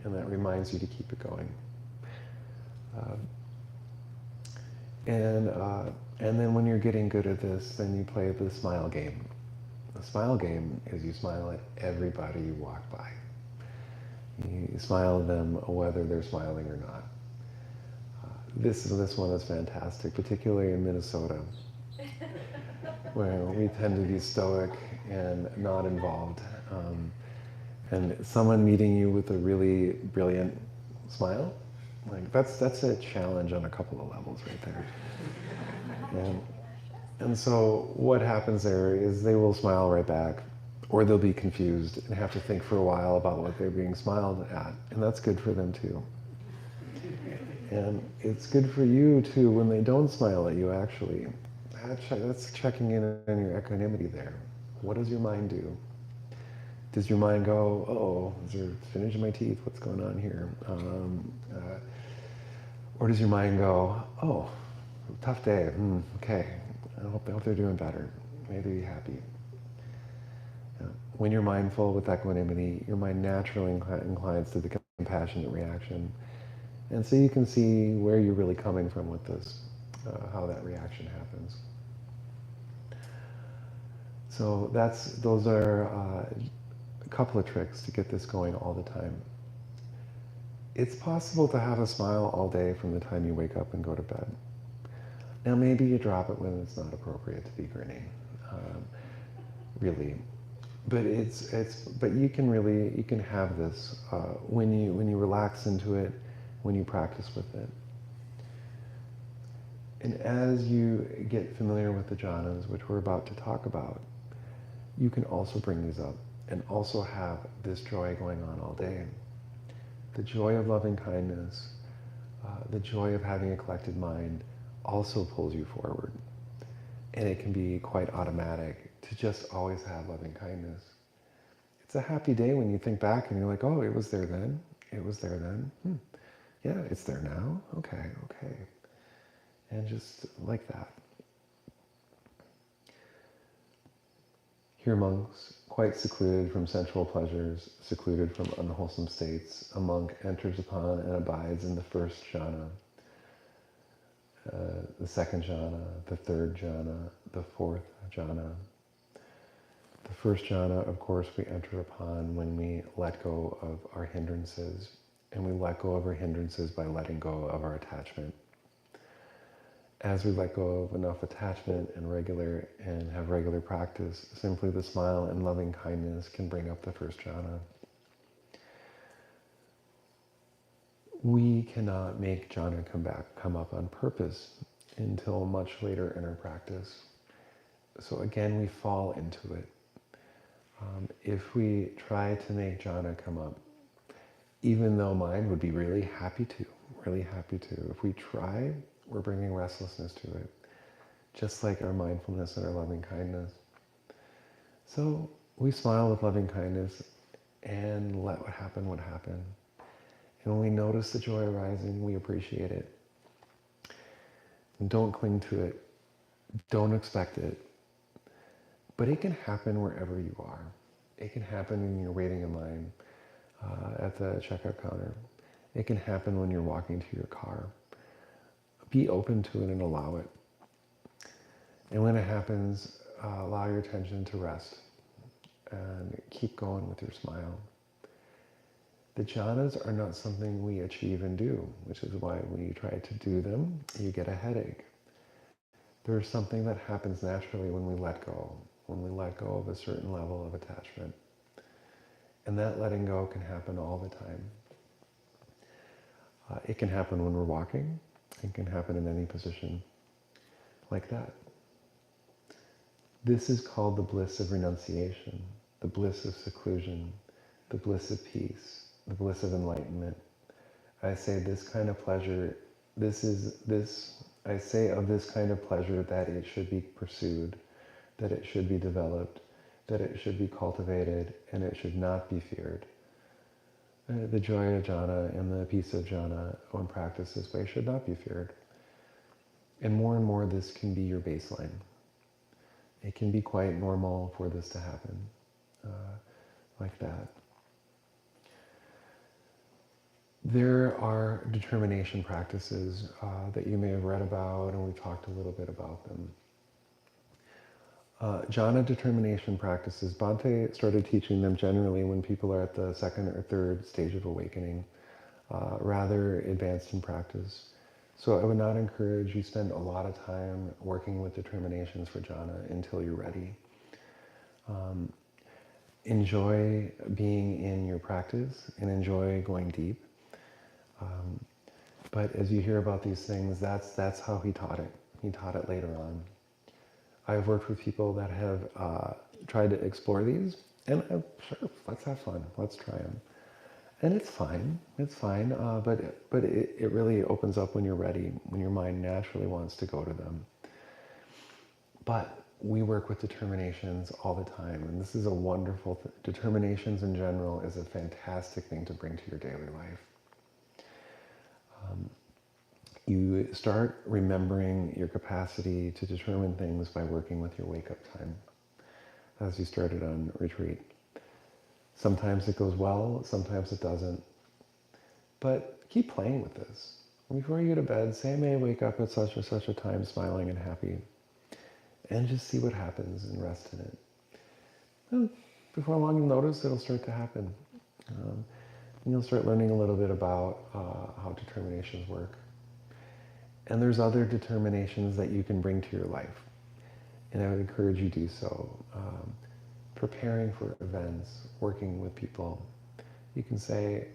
And that reminds you to keep it going. And then when you're getting good at this, then you play the smile game. The smile game is you smile at everybody you walk by. You smile at them whether they're smiling or not. This one is fantastic, particularly in Minnesota, where we tend to be stoic and not involved. And someone meeting you with a really brilliant smile, like that's a challenge on a couple of levels right there. And so what happens there is they will smile right back, or they'll be confused and have to think for a while about what they're being smiled at, and that's good for them too. And it's good for you too when they don't smile at you, actually. That's checking in on your equanimity there. What does your mind do? Does your mind go, oh, is there spinach in my teeth? What's going on here? Or does your mind go, oh, tough day. Okay, I hope they're doing better. May they be happy. When you're mindful with equanimity, your mind naturally inclines to the compassionate reaction. And so you can see where you're really coming from with this, how that reaction happens. So those are a couple of tricks to get this going all the time. It's possible to have a smile all day from the time you wake up and go to bed. Now maybe you drop it when it's not appropriate to be grinning, really. But but you can have this when you relax into it, when you practice with it. And as you get familiar with the jhanas, which we're about to talk about, you can also bring these up and also have this joy going on all day. The joy of loving kindness, the joy of having a collected mind also pulls you forward. And it can be quite automatic to just always have loving kindness. It's a happy day when you think back and you're like, oh, it was there then. It was there then. Yeah, it's there now. Okay. And just like that. Here monks, quite secluded from sensual pleasures, secluded from unwholesome states, a monk enters upon and abides in the first jhana, the second jhana, the third jhana, the fourth jhana. The first jhana, of course, we enter upon when we let go of our hindrances, and we let go of our hindrances by letting go of our attachment. As we let go of enough attachment and have regular practice, simply the smile and loving kindness can bring up the first jhana. We cannot make jhana come up on purpose until much later in our practice. So again, we fall into it. If we try to make jhana come up, even though mind would be really happy to, if we try, we're bringing restlessness to it, just like our mindfulness and our loving kindness. So we smile with loving kindness and let what happen. And when we notice the joy arising, we appreciate it. And don't cling to it. Don't expect it. But it can happen wherever you are. It can happen when you're waiting in line at the checkout counter. It can happen when you're walking to your car. Be open to it and allow it. And when it happens, allow your attention to rest and keep going with your smile. The jhanas are not something we achieve and do, which is why when you try to do them, you get a headache. There's something that happens naturally when we let go of a certain level of attachment. And that letting go can happen all the time. It can happen when we're walking. It can happen in any position. like that. This is called the bliss of renunciation, the bliss of seclusion, the bliss of peace, the bliss of enlightenment. I say this kind of pleasure, I say of this kind of pleasure that it should be pursued, that it should be developed, that it should be cultivated, and it should not be feared. The joy of jhana and the peace of jhana, when practiced this way, should not be feared. And more this can be your baseline. It can be quite normal for this to happen, like that. There are determination practices that you may have read about, and we've talked a little bit about them. Jhana determination practices, Bhante started teaching them generally when people are at the second or third stage of awakening, rather advanced in practice. So I would not encourage you spend a lot of time working with determinations for jhana until you're ready. Enjoy being in your practice and enjoy going deep. But as you hear about these things, that's how he taught it. He taught it later on. I've worked with people that have tried to explore these, and sure, let's have fun, let's try them. And it's fine, but it really opens up when you're ready, when your mind naturally wants to go to them. But we work with determinations all the time, and this is a wonderful determinations in general is a fantastic thing to bring to your daily life. You start remembering your capacity to determine things by working with your wake-up time, as you started on retreat. Sometimes it goes well, sometimes it doesn't. But keep playing with this. Before you go to bed, say, may I wake up at such and such a time smiling and happy. And just see what happens and rest in it. And before long you'll notice it'll start to happen. And you'll start learning a little bit about how determinations work. And there's other determinations that you can bring to your life. And I would encourage you to do so. Preparing for events, working with people. You can say,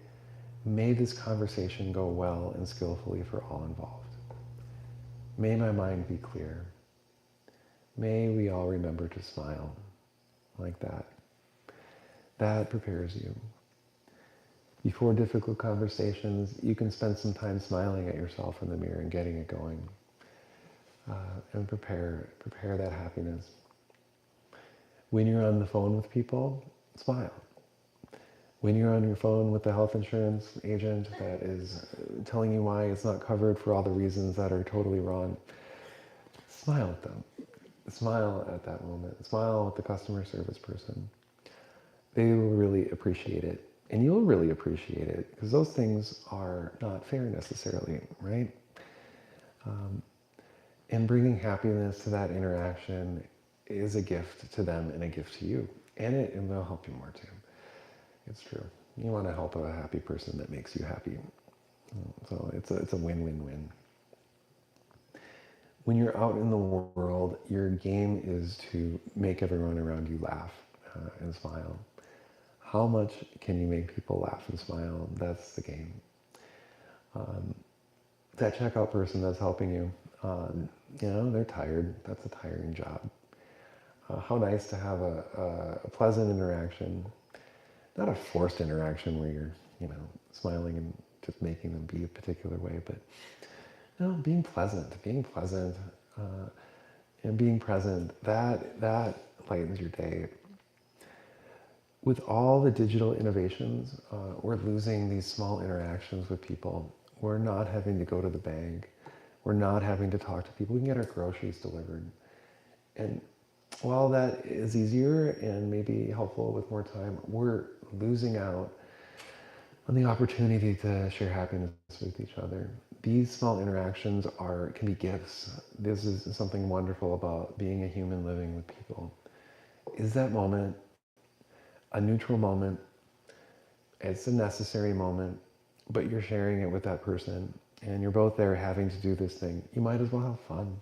may this conversation go well and skillfully for all involved. May my mind be clear. May we all remember to smile, like that. That prepares you. Before difficult conversations, you can spend some time smiling at yourself in the mirror and getting it going. And prepare that happiness. When you're on the phone with people, smile. When you're on your phone with the health insurance agent that is telling you why it's not covered for all the reasons that are totally wrong, smile at them. Smile at that moment. Smile at the customer service person. They will really appreciate it. And you'll really appreciate it, because those things are not fair necessarily, right? And bringing happiness to that interaction is a gift to them and a gift to you. And it will help you more too. It's true. You want to help a happy person that makes you happy. So it's a win-win-win. When you're out in the world, your game is to make everyone around you laugh and smile. How much can you make people laugh and smile? That's the game. That checkout person that's helping you, they're tired. That's a tiring job. How nice to have a pleasant interaction, not a forced interaction where you're, smiling and just making them be a particular way, but being pleasant, and being present, that lightens your day. With all the digital innovations, we're losing these small interactions with people. We're not having to go to the bank. We're not having to talk to people. We can get our groceries delivered. And while that is easier and maybe helpful with more time, we're losing out on the opportunity to share happiness with each other. These small interactions can be gifts. This is something wonderful about being a human living with people. Is that moment a neutral moment? It's a necessary moment, but you're sharing it with that person, and you're both there having to do this thing. You might as well have fun.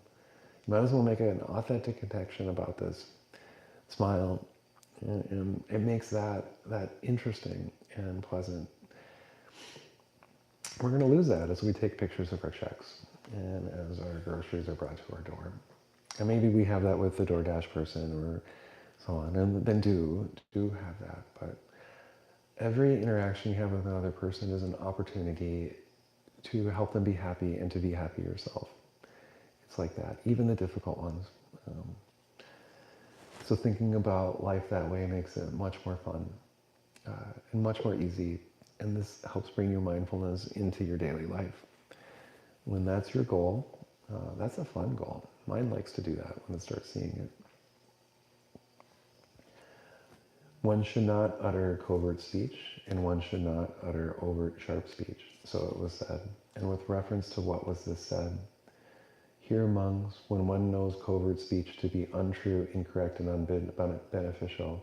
You might as well make an authentic connection about this. Smile, and it makes that interesting and pleasant. We're going to lose that as we take pictures of our checks and as our groceries are brought to our door. And maybe we have that with the DoorDash person or so on, and then do have that. But every interaction you have with another person is an opportunity to help them be happy and to be happy yourself. It's like that, even the difficult ones. So thinking about life that way makes it much more fun and much more easy. And this helps bring your mindfulness into your daily life. When that's your goal, that's a fun goal. Mind likes to do that when it starts seeing it. One should not utter covert speech, and one should not utter overt sharp speech. So it was said. And with reference to what was this said, here monks, when one knows covert speech to be untrue, incorrect, and unbeneficial,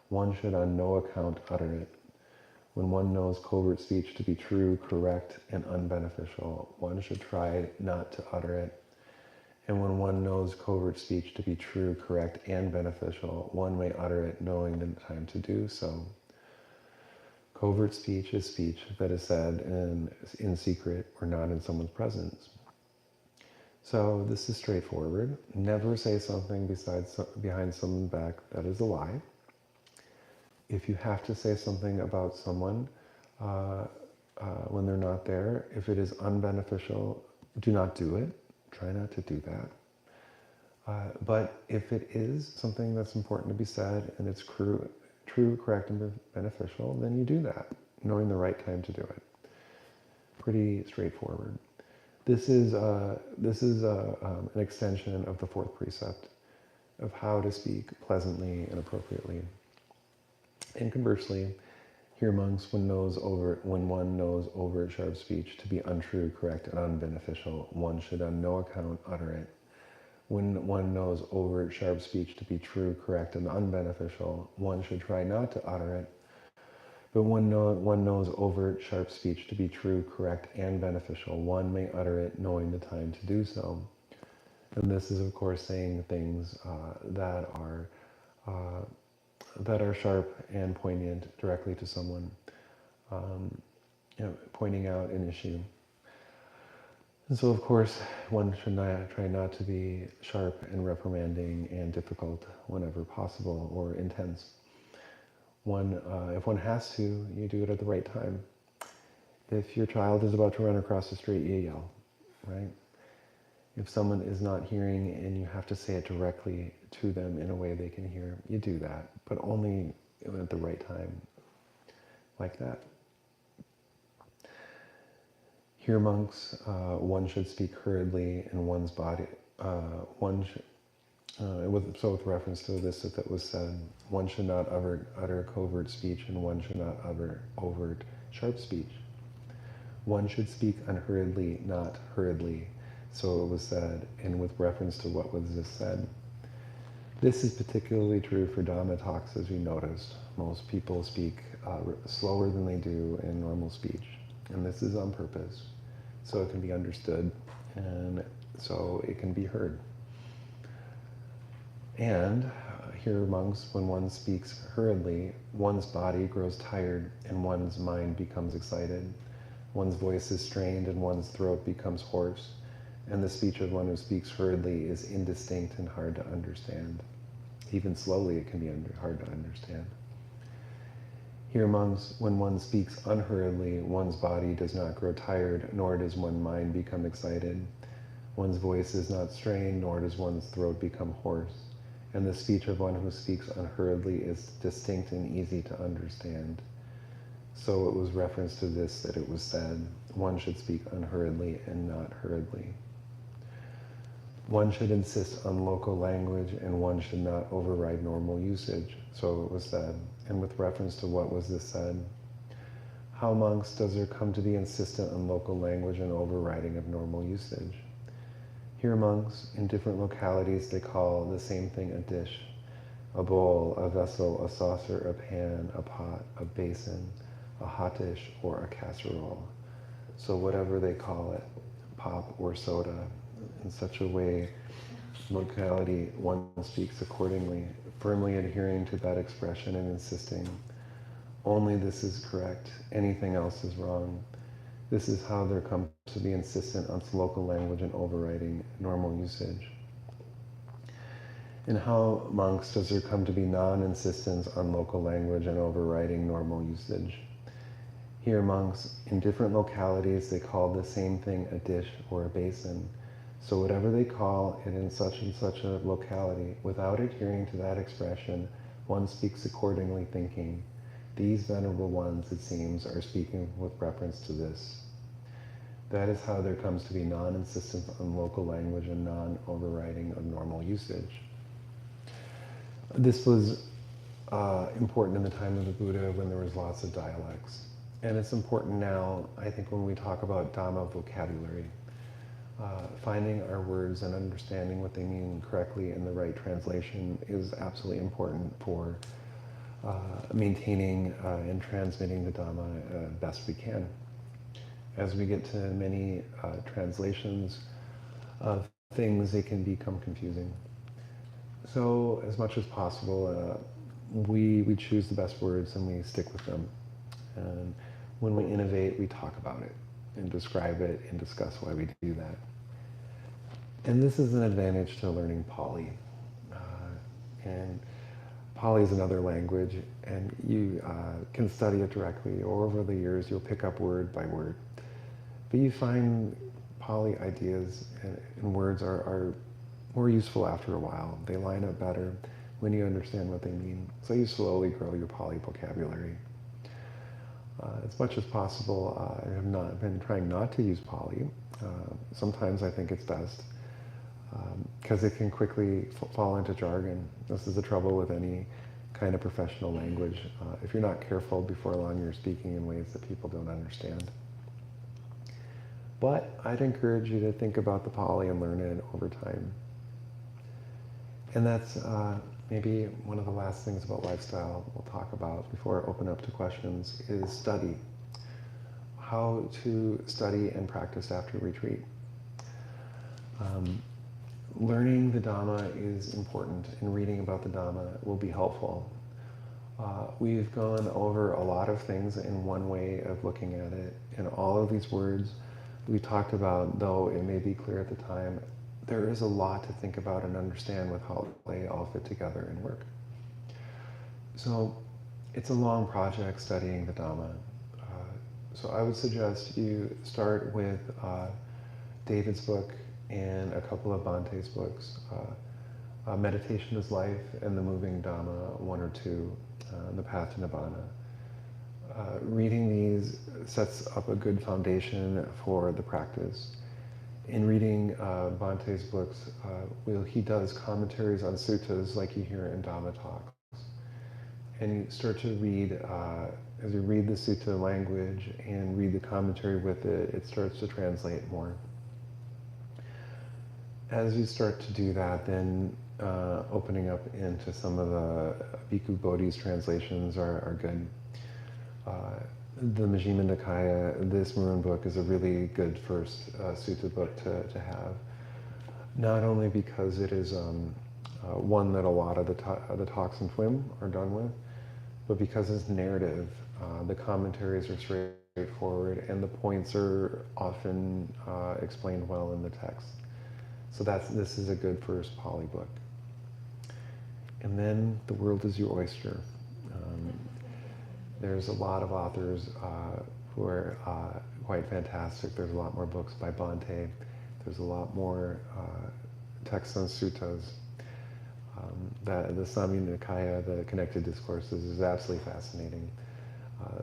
one should on no account utter it. When one knows covert speech to be true, correct, and unbeneficial, one should try not to utter it. And when one knows covert speech to be true, correct, and beneficial, one may utter it knowing the time to do so. Covert speech is speech that is said in secret or not in someone's presence. So this is straightforward. Never say something behind someone's back that is a lie. If you have to say something about someone when they're not there, if it is unbeneficial, do not do it. Try not to do that. But if it is something that's important to be said and it's true, correct, and beneficial, then you do that, knowing the right time to do it. Pretty straightforward. This is an extension of the fourth precept of how to speak pleasantly and appropriately. And conversely, here monks, when one knows overt sharp speech to be untrue, correct, and unbeneficial, one should on no account utter it. When one knows overt sharp speech to be true, correct, and unbeneficial, one should try not to utter it. But when one knows overt sharp speech to be true, correct, and beneficial, one may utter it knowing the time to do so. And this is, of course, saying things that are sharp and poignant directly to someone, pointing out an issue. And so, of course, one should try not to be sharp and reprimanding and difficult whenever possible or intense. If one has to, you do it at the right time. If your child is about to run across the street, you yell, right? If someone is not hearing and you have to say it directly to them in a way they can hear, you do that, but only at the right time, like that. Here, monks, one should speak hurriedly in one's body. With reference to this that was said, one should not utter covert speech and one should not utter overt sharp speech. One should speak unhurriedly, not hurriedly. So it was said, and with reference to what was just said. This is particularly true for Dhamma talks, as we noticed. Most people speak slower than they do in normal speech, and this is on purpose, so it can be understood, and so it can be heard. And here, monks, when one speaks hurriedly, one's body grows tired and one's mind becomes excited. One's voice is strained and one's throat becomes hoarse. And the speech of one who speaks hurriedly is indistinct and hard to understand. Even slowly, it can be hard to understand. Here, monks, when one speaks unhurriedly, one's body does not grow tired, nor does one's mind become excited. One's voice is not strained, nor does one's throat become hoarse. And the speech of one who speaks unhurriedly is distinct and easy to understand. So it was reference to this that it was said, one should speak unhurriedly and not hurriedly. One should insist on local language and one should not override normal usage. So it was said. And with reference to what was this said, how, monks, does there come to be insistent on local language and overriding of normal usage? Here, monks, in different localities, they call the same thing a dish, a bowl, a vessel, a saucer, a pan, a pot, a basin, a hot dish, or a casserole. So whatever they call it, pop or soda, in such a way, locality, one speaks accordingly, firmly adhering to that expression and insisting, only this is correct, anything else is wrong. This is how there comes to be insistent on local language and overriding normal usage. In how monks does there come to be non-insistence on local language and overriding normal usage? Here monks, in different localities, they call the same thing a dish or a basin. So whatever they call it in such and such a locality, without adhering to that expression, one speaks accordingly, thinking, these venerable ones, it seems, are speaking with reference to this. That is how there comes to be non-insistence on local language and non-overriding of normal usage. This was important in the time of the Buddha when there was lots of dialects. And it's important now, I think, when we talk about Dhamma vocabulary. Finding our words and understanding what they mean correctly in the right translation is absolutely important for maintaining and transmitting the Dhamma best we can. As we get to many translations of things, they can become confusing. So as much as possible, we choose the best words and we stick with them. And when we innovate, we talk about it and describe it and discuss why we do that. And this is an advantage to learning Pali. And Pali is another language, and you can study it directly, or over the years you'll pick up word by word. But you find Pali ideas and words are more useful after a while. They line up better when you understand what they mean. So you slowly grow your Pali vocabulary. As much as possible, I have been trying not to use Pali. Sometimes I think it's best, because it can quickly fall into jargon. This is the trouble with any kind of professional language. If you're not careful, before long you're speaking in ways that people don't understand. But I'd encourage you to think about the Pali and learn it over time. And that's maybe one of the last things about lifestyle we'll talk about before I open up to questions is study. How to study and practice after retreat. Learning the Dhamma is important, and reading about the Dhamma will be helpful. We've gone over a lot of things in one way of looking at it, and all of these words we talked about, though it may be clear at the time, there is a lot to think about and understand with how they all fit together and work. So it's a long project studying the Dhamma. So I would suggest you start with David's book and a couple of Bhante's books, Meditation is Life and The Moving Dhamma, 1 or 2, The Path to Nibbana. Reading these sets up a good foundation for the practice. In reading Bhante's books, he does commentaries on suttas like you hear in Dhamma talks. And you start to read, as you read the sutta language and read the commentary with it, it starts to translate more. As you start to do that, then opening up into some of the Bhikkhu Bodhi's translations are good. The Majjhima Nikaya, this maroon book, is a really good first sutta book to have. Not only because it is one that a lot of the talks in TWIM are done with, but because it's narrative. The commentaries are straightforward, and the points are often explained well in the text. So this is a good first Pali book. And then The World is Your Oyster. There's a lot of authors who are quite fantastic. There's a lot more books by Bhante. There's a lot more texts on suttas. The Samyutta Nikaya, the connected discourses, is absolutely fascinating.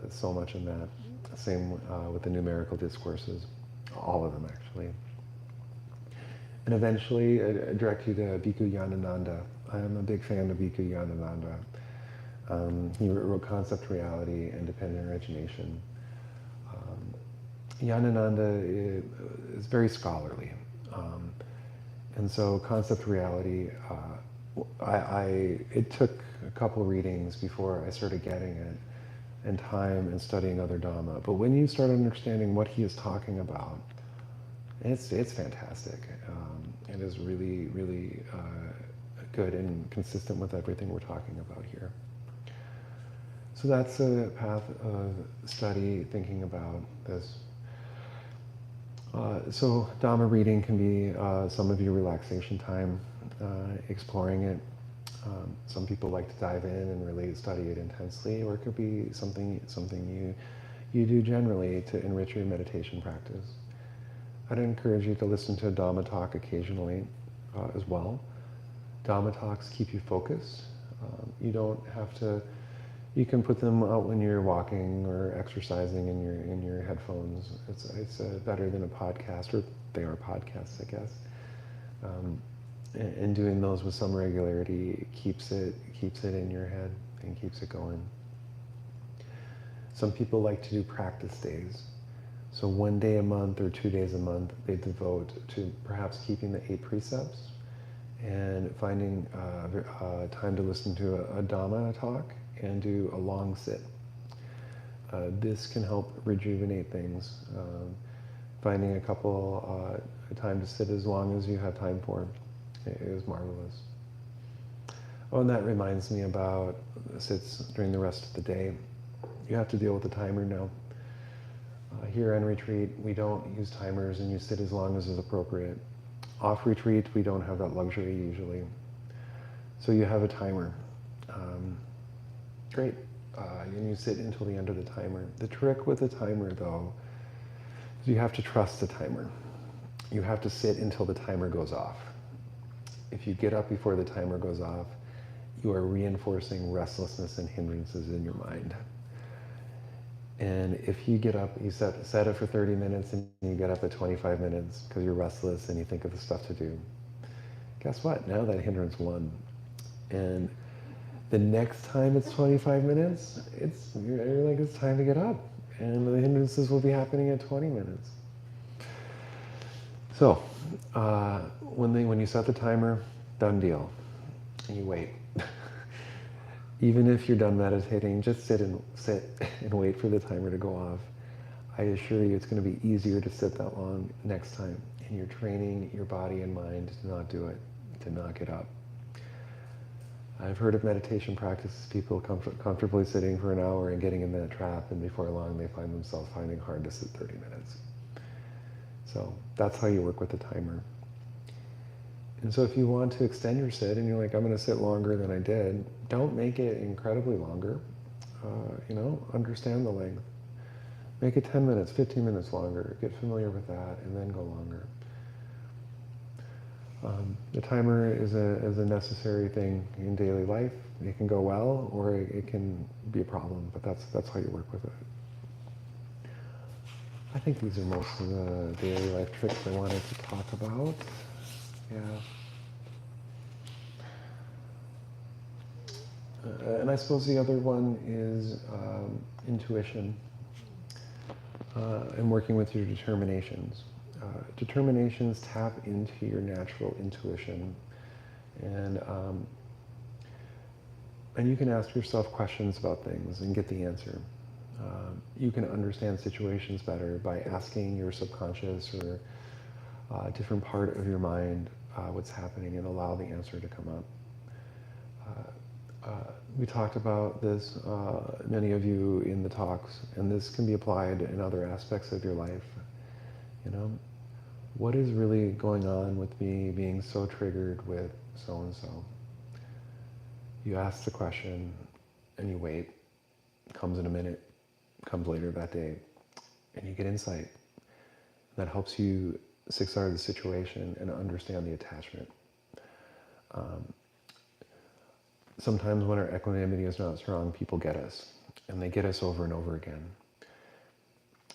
So much in that. Same with the numerical discourses. All of them, actually. And eventually, I direct you to Bhikkhu Yanananda. I'm a big fan of Bhikkhu Yanananda. He wrote Concept Reality and Dependent Origination. Yanananda is very scholarly. And so Concept Reality, it took a couple readings before I started getting it, and time and studying other Dhamma. But when you start understanding what he is talking about, it's fantastic. It is really, really good and consistent with everything we're talking about here. So that's a path of study, thinking about this. So Dhamma reading can be some of your relaxation time. exploring it. Some people like to dive in and really study it intensely, or it could be something you do generally to enrich your meditation practice. I'd encourage you to listen to a Dhamma talk occasionally as well. Dhamma talks keep you focused. You don't have to. You can put them out when you're walking or exercising in your headphones. It's better than a podcast, or they are podcasts, I guess. And doing those with some regularity keeps it in your head and keeps it going. Some people like to do practice days. So 1 day a month or 2 days a month they devote to perhaps keeping the 8 precepts and finding time to listen to a Dhamma talk and do a long sit. This can help rejuvenate things. Finding a couple time to sit as long as you have time for is marvelous. Oh, and that reminds me about sits during the rest of the day. You have to deal with the timer now. Here on retreat, we don't use timers and you sit as long as is appropriate. Off retreat, we don't have that luxury usually. So you have a timer. Great. And you sit until the end of the timer. The trick with the timer, though, is you have to trust the timer. You have to sit until the timer goes off. If you get up before the timer goes off, you are reinforcing restlessness and hindrances in your mind. And if you get up, you set it for 30 minutes and you get up at 25 minutes because you're restless and you think of the stuff to do, guess what? Now that hindrance won. And the next time it's 25 minutes, you're like, it's time to get up. And the hindrances will be happening at 20 minutes. So, when you set the timer, done deal. And you wait. Even if you're done meditating, just sit and wait for the timer to go off. I assure you it's going to be easier to sit that long next time. And you're training your body and mind to not do it, to not get up. I've heard of meditation practices, people comfortably sitting for an hour and getting in that trap, and before long they find themselves finding it hard to sit 30 minutes. So that's how you work with the timer. And so if you want to extend your sit and you're like, I'm going to sit longer than I did, don't make it incredibly longer. Understand the length. Make it 10 minutes, 15 minutes longer. Get familiar with that and then go longer. The timer is a necessary thing in daily life. It can go well or it can be a problem, but that's how you work with it. I think these are most of the daily life tricks I wanted to talk about. Yeah. And I suppose the other one is intuition and working with your determinations. Determinations tap into your natural intuition, and you can ask yourself questions about things and get the answer. You can understand situations better by asking your subconscious or a different part of your mind what's happening and allow the answer to come up. We talked about this, many of you in the talks, and this can be applied in other aspects of your life. What is really going on with me being so triggered with so-and-so? You ask the question and you wait. It comes in a minute, comes later that day, and you get insight. That helps you siksar the situation and understand the attachment. Sometimes when our equanimity is not strong, people get us, and they get us over and over again.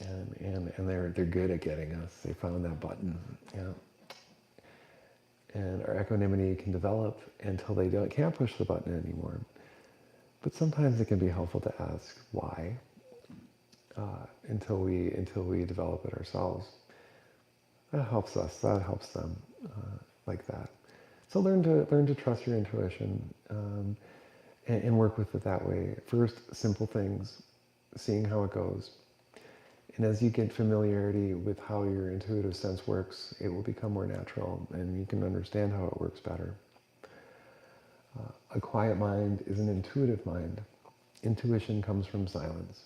And they're good at getting us. They found that button. And our equanimity can develop until they can't push the button anymore. But sometimes it can be helpful to ask why until we develop it ourselves. That helps us. That helps them like that. So learn to trust your intuition and work with it that way. First, simple things, seeing how it goes. And as you get familiarity with how your intuitive sense works, it will become more natural and you can understand how it works better. A quiet mind is an intuitive mind. Intuition comes from silence.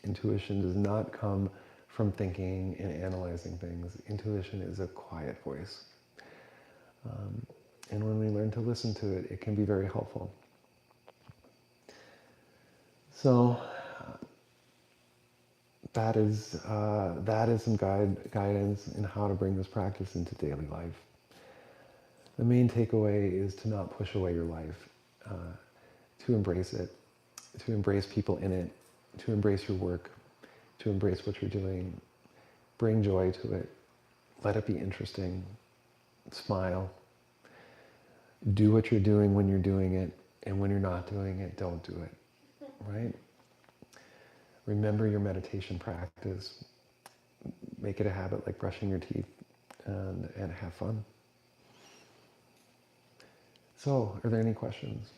Intuition does not come from thinking and analyzing things. Intuition is a quiet voice. And when we learn to listen to it, it can be very helpful. So that is some guidance in how to bring this practice into daily life. The main takeaway is to not push away your life, to embrace it, to embrace people in it, to embrace your work, to embrace what you're doing. Bring joy to it. Let it be interesting. Smile. Do what you're doing when you're doing it, and when you're not doing it, don't do it, right? Remember your meditation practice. Make it a habit like brushing your teeth, and have fun. So, are there any questions?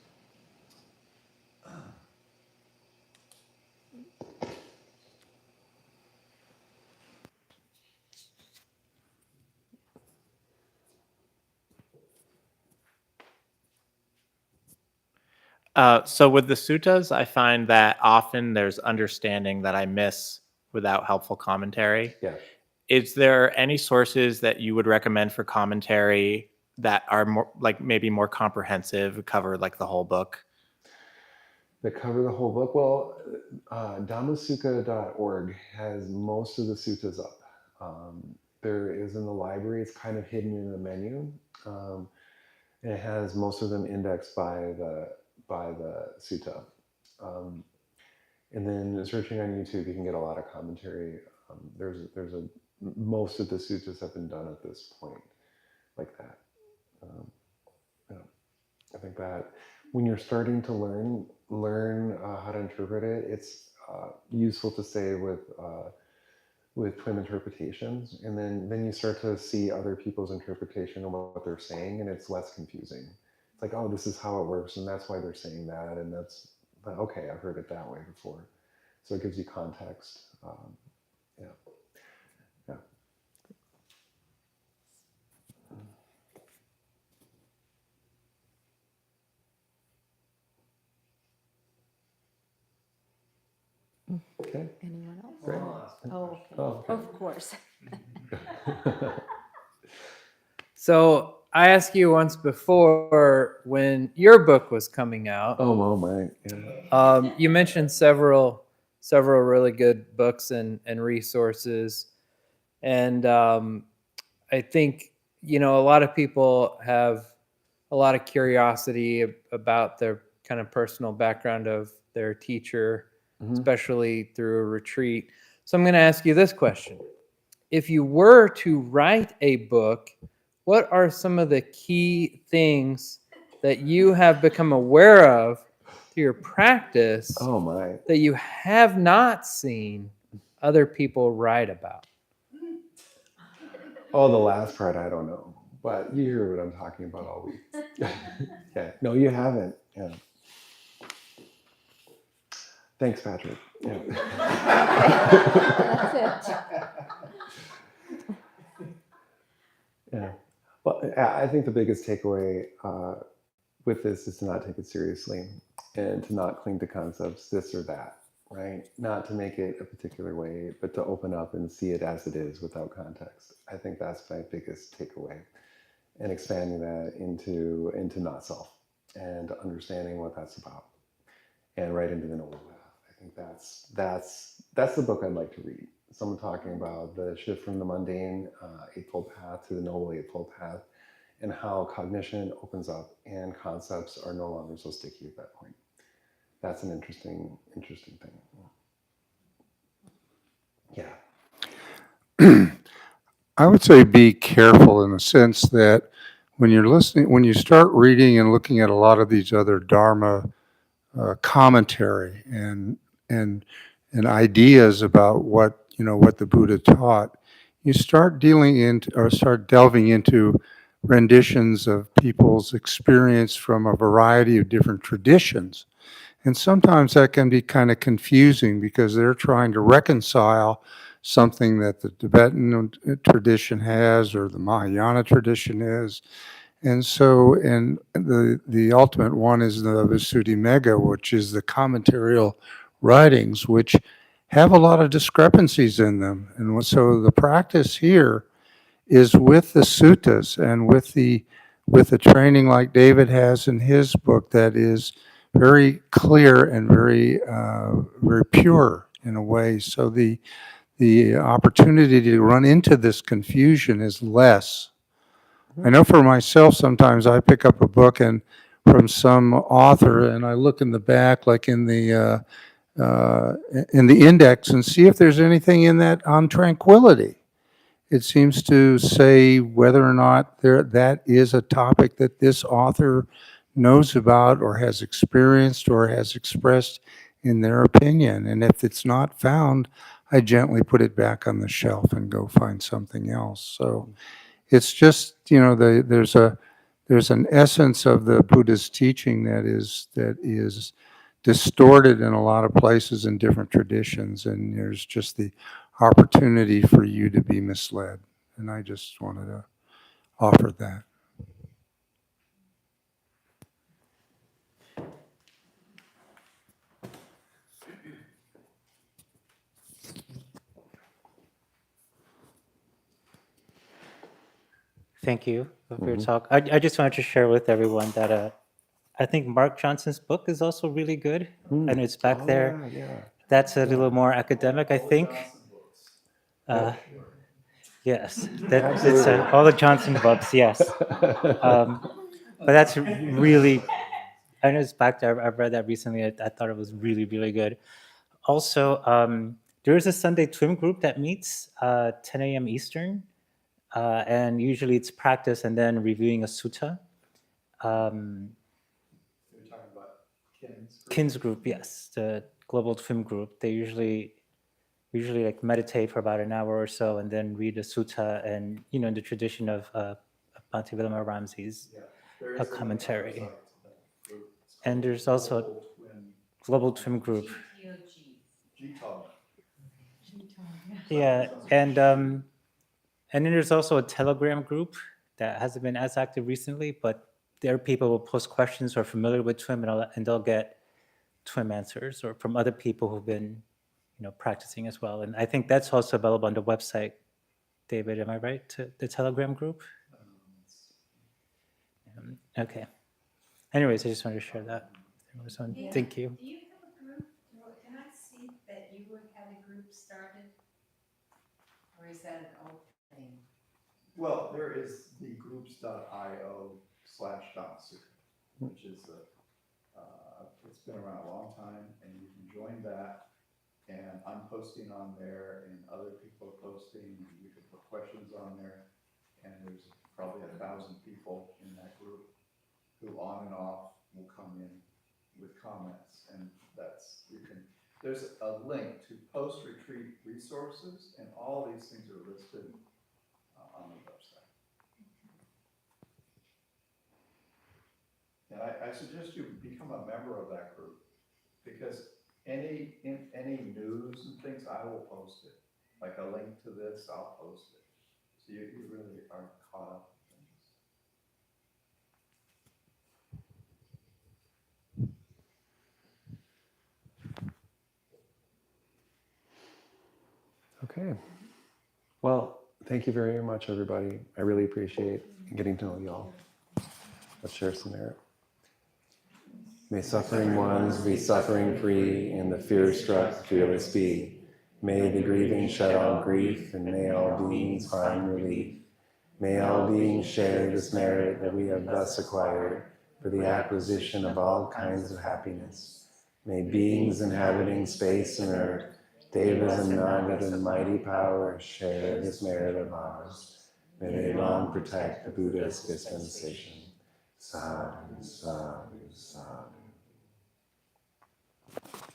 So with the suttas, I find that often there's understanding that I miss without helpful commentary. Yeah. Is there any sources that you would recommend for commentary that are more like maybe more comprehensive, cover like the whole book? That cover the whole book? Well, Dhammasukha.org has most of the suttas up. There is in the library, it's kind of hidden in the menu. And it has most of them indexed by the sutta. And then searching on YouTube, you can get a lot of commentary. Most of the suttas have been done at this point, like that. Yeah. I think that when you're starting to learn how to interpret it, it's useful to stay with TWIM interpretations, and then you start to see other people's interpretation of what they're saying, and it's less confusing. It's like, oh, this is how it works, and that's why they're saying that, and that's okay. I've heard it that way before, so it gives you context. Yeah. Okay. Anyone else? Great. Oh, okay. Oh, okay. Of course. So I asked you once before when your book was coming out. Oh my. Yeah. You mentioned several really good books and resources, and I think a lot of people have a lot of curiosity about their kind of personal background of their teacher, especially through a retreat. So I'm going to ask you this question: if you were to write a book, what are some of the key things that you have become aware of through your practice Oh my. that you have not seen other people write about? Oh, the last part I don't know, but you hear what I'm talking about all week. Yeah. No, you haven't. Yeah. Thanks, Patrick. Yeah. That's it. Yeah. Well, I think the biggest takeaway with this is to not take it seriously and to not cling to concepts, this or that, right? Not to make it a particular way, but to open up and see it as it is without context. I think that's my biggest takeaway, and expanding that into not self and understanding what that's about, and right into the noble path. I think that's the book I'd like to read. Someone talking about the shift from the mundane Eightfold Path to the Noble Eightfold Path, and how cognition opens up and concepts are no longer so sticky at that point. That's an interesting thing. Yeah. I would say be careful in the sense that when you're listening, when you start reading and looking at a lot of these other Dharma commentary and ideas about what the Buddha taught, you start delving into renditions of people's experience from a variety of different traditions. And sometimes that can be kind of confusing because they're trying to reconcile something that the Tibetan tradition has or the Mahayana tradition is. And so, and the ultimate one is the Visuddhimagga, which is the commentarial writings, which have a lot of discrepancies in them. And so the practice here is with the suttas and with with a training like David has in his book that is very clear and very pure in a way. So the opportunity to run into this confusion is less. I know for myself, sometimes I pick up a book and from some author and I look in the back, like in the index, and see if there's anything in that on tranquility. It seems to say whether or not that is a topic that this author knows about or has experienced or has expressed in their opinion. And if it's not found, I gently put it back on the shelf and go find something else. So it's just, there's an essence of the Buddha's teaching that is distorted in a lot of places in different traditions, and there's just the opportunity for you to be misled. And I just wanted to offer that. Thank you for your talk. I just wanted to share with everyone that I think Mark Johnson's book is also really good, and it's back there. Yeah. That's a little more academic, I think. Yes, it's all the Johnson books. Yes, but that's really. I know it's back there. I've read that recently. I thought it was really, really good. Also, there is a Sunday TWIM group that meets 10 a.m. Eastern, and usually it's practice and then reviewing a sutta. You're talking about Kin's group, yes, the global TWIM group. They usually like meditate for about an hour or so and then read a sutta, and in the tradition of Bhante Ramsey's a commentary. And there's also a global TWIM group. Yeah, and then there's also a Telegram group that hasn't been as active recently, but there people will post questions who are familiar with TWIM, and they'll get TWIM answers or from other people who've been practicing as well. And I think that's also available on the website. David, am I right? To the Telegram group? Okay. Anyways, I just wanted to share that. Yeah. Thank you. Do you have a group? Can I see that you would have a group started? Or is that an old thing? Well, there is the groups.io/Dhammasukha, which is it's been around a long time, and you can join that. And I'm posting on there, and other people are posting, and you can put questions on there. And there's probably 1,000 people in that group who on and off will come in with comments, and there's a link to post-retreat resources, and all these things are listed on the website. And I suggest you become a member of that group, because any news and things, I will post it. Like a link to this, I'll post it. So you really are caught up with things. Okay. Well, thank you very much, everybody. I really appreciate getting to know y'all. Let's share some merit. May suffering ones be suffering free, and the fear-struck fearless be. May the grieving shed all grief, and may all beings find relief. May all beings share this merit that we have thus acquired for the acquisition of all kinds of happiness. May beings inhabiting space and earth, devas and nagas and mighty powers share this merit of ours. May they long protect the Buddha's dispensation. Sadhu, sadhu, sadhu.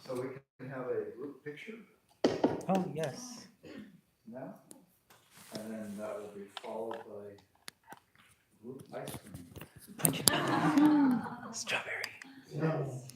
So we can have a group picture Oh, yes. now, and then that will be followed by group ice cream. Strawberry. Yes.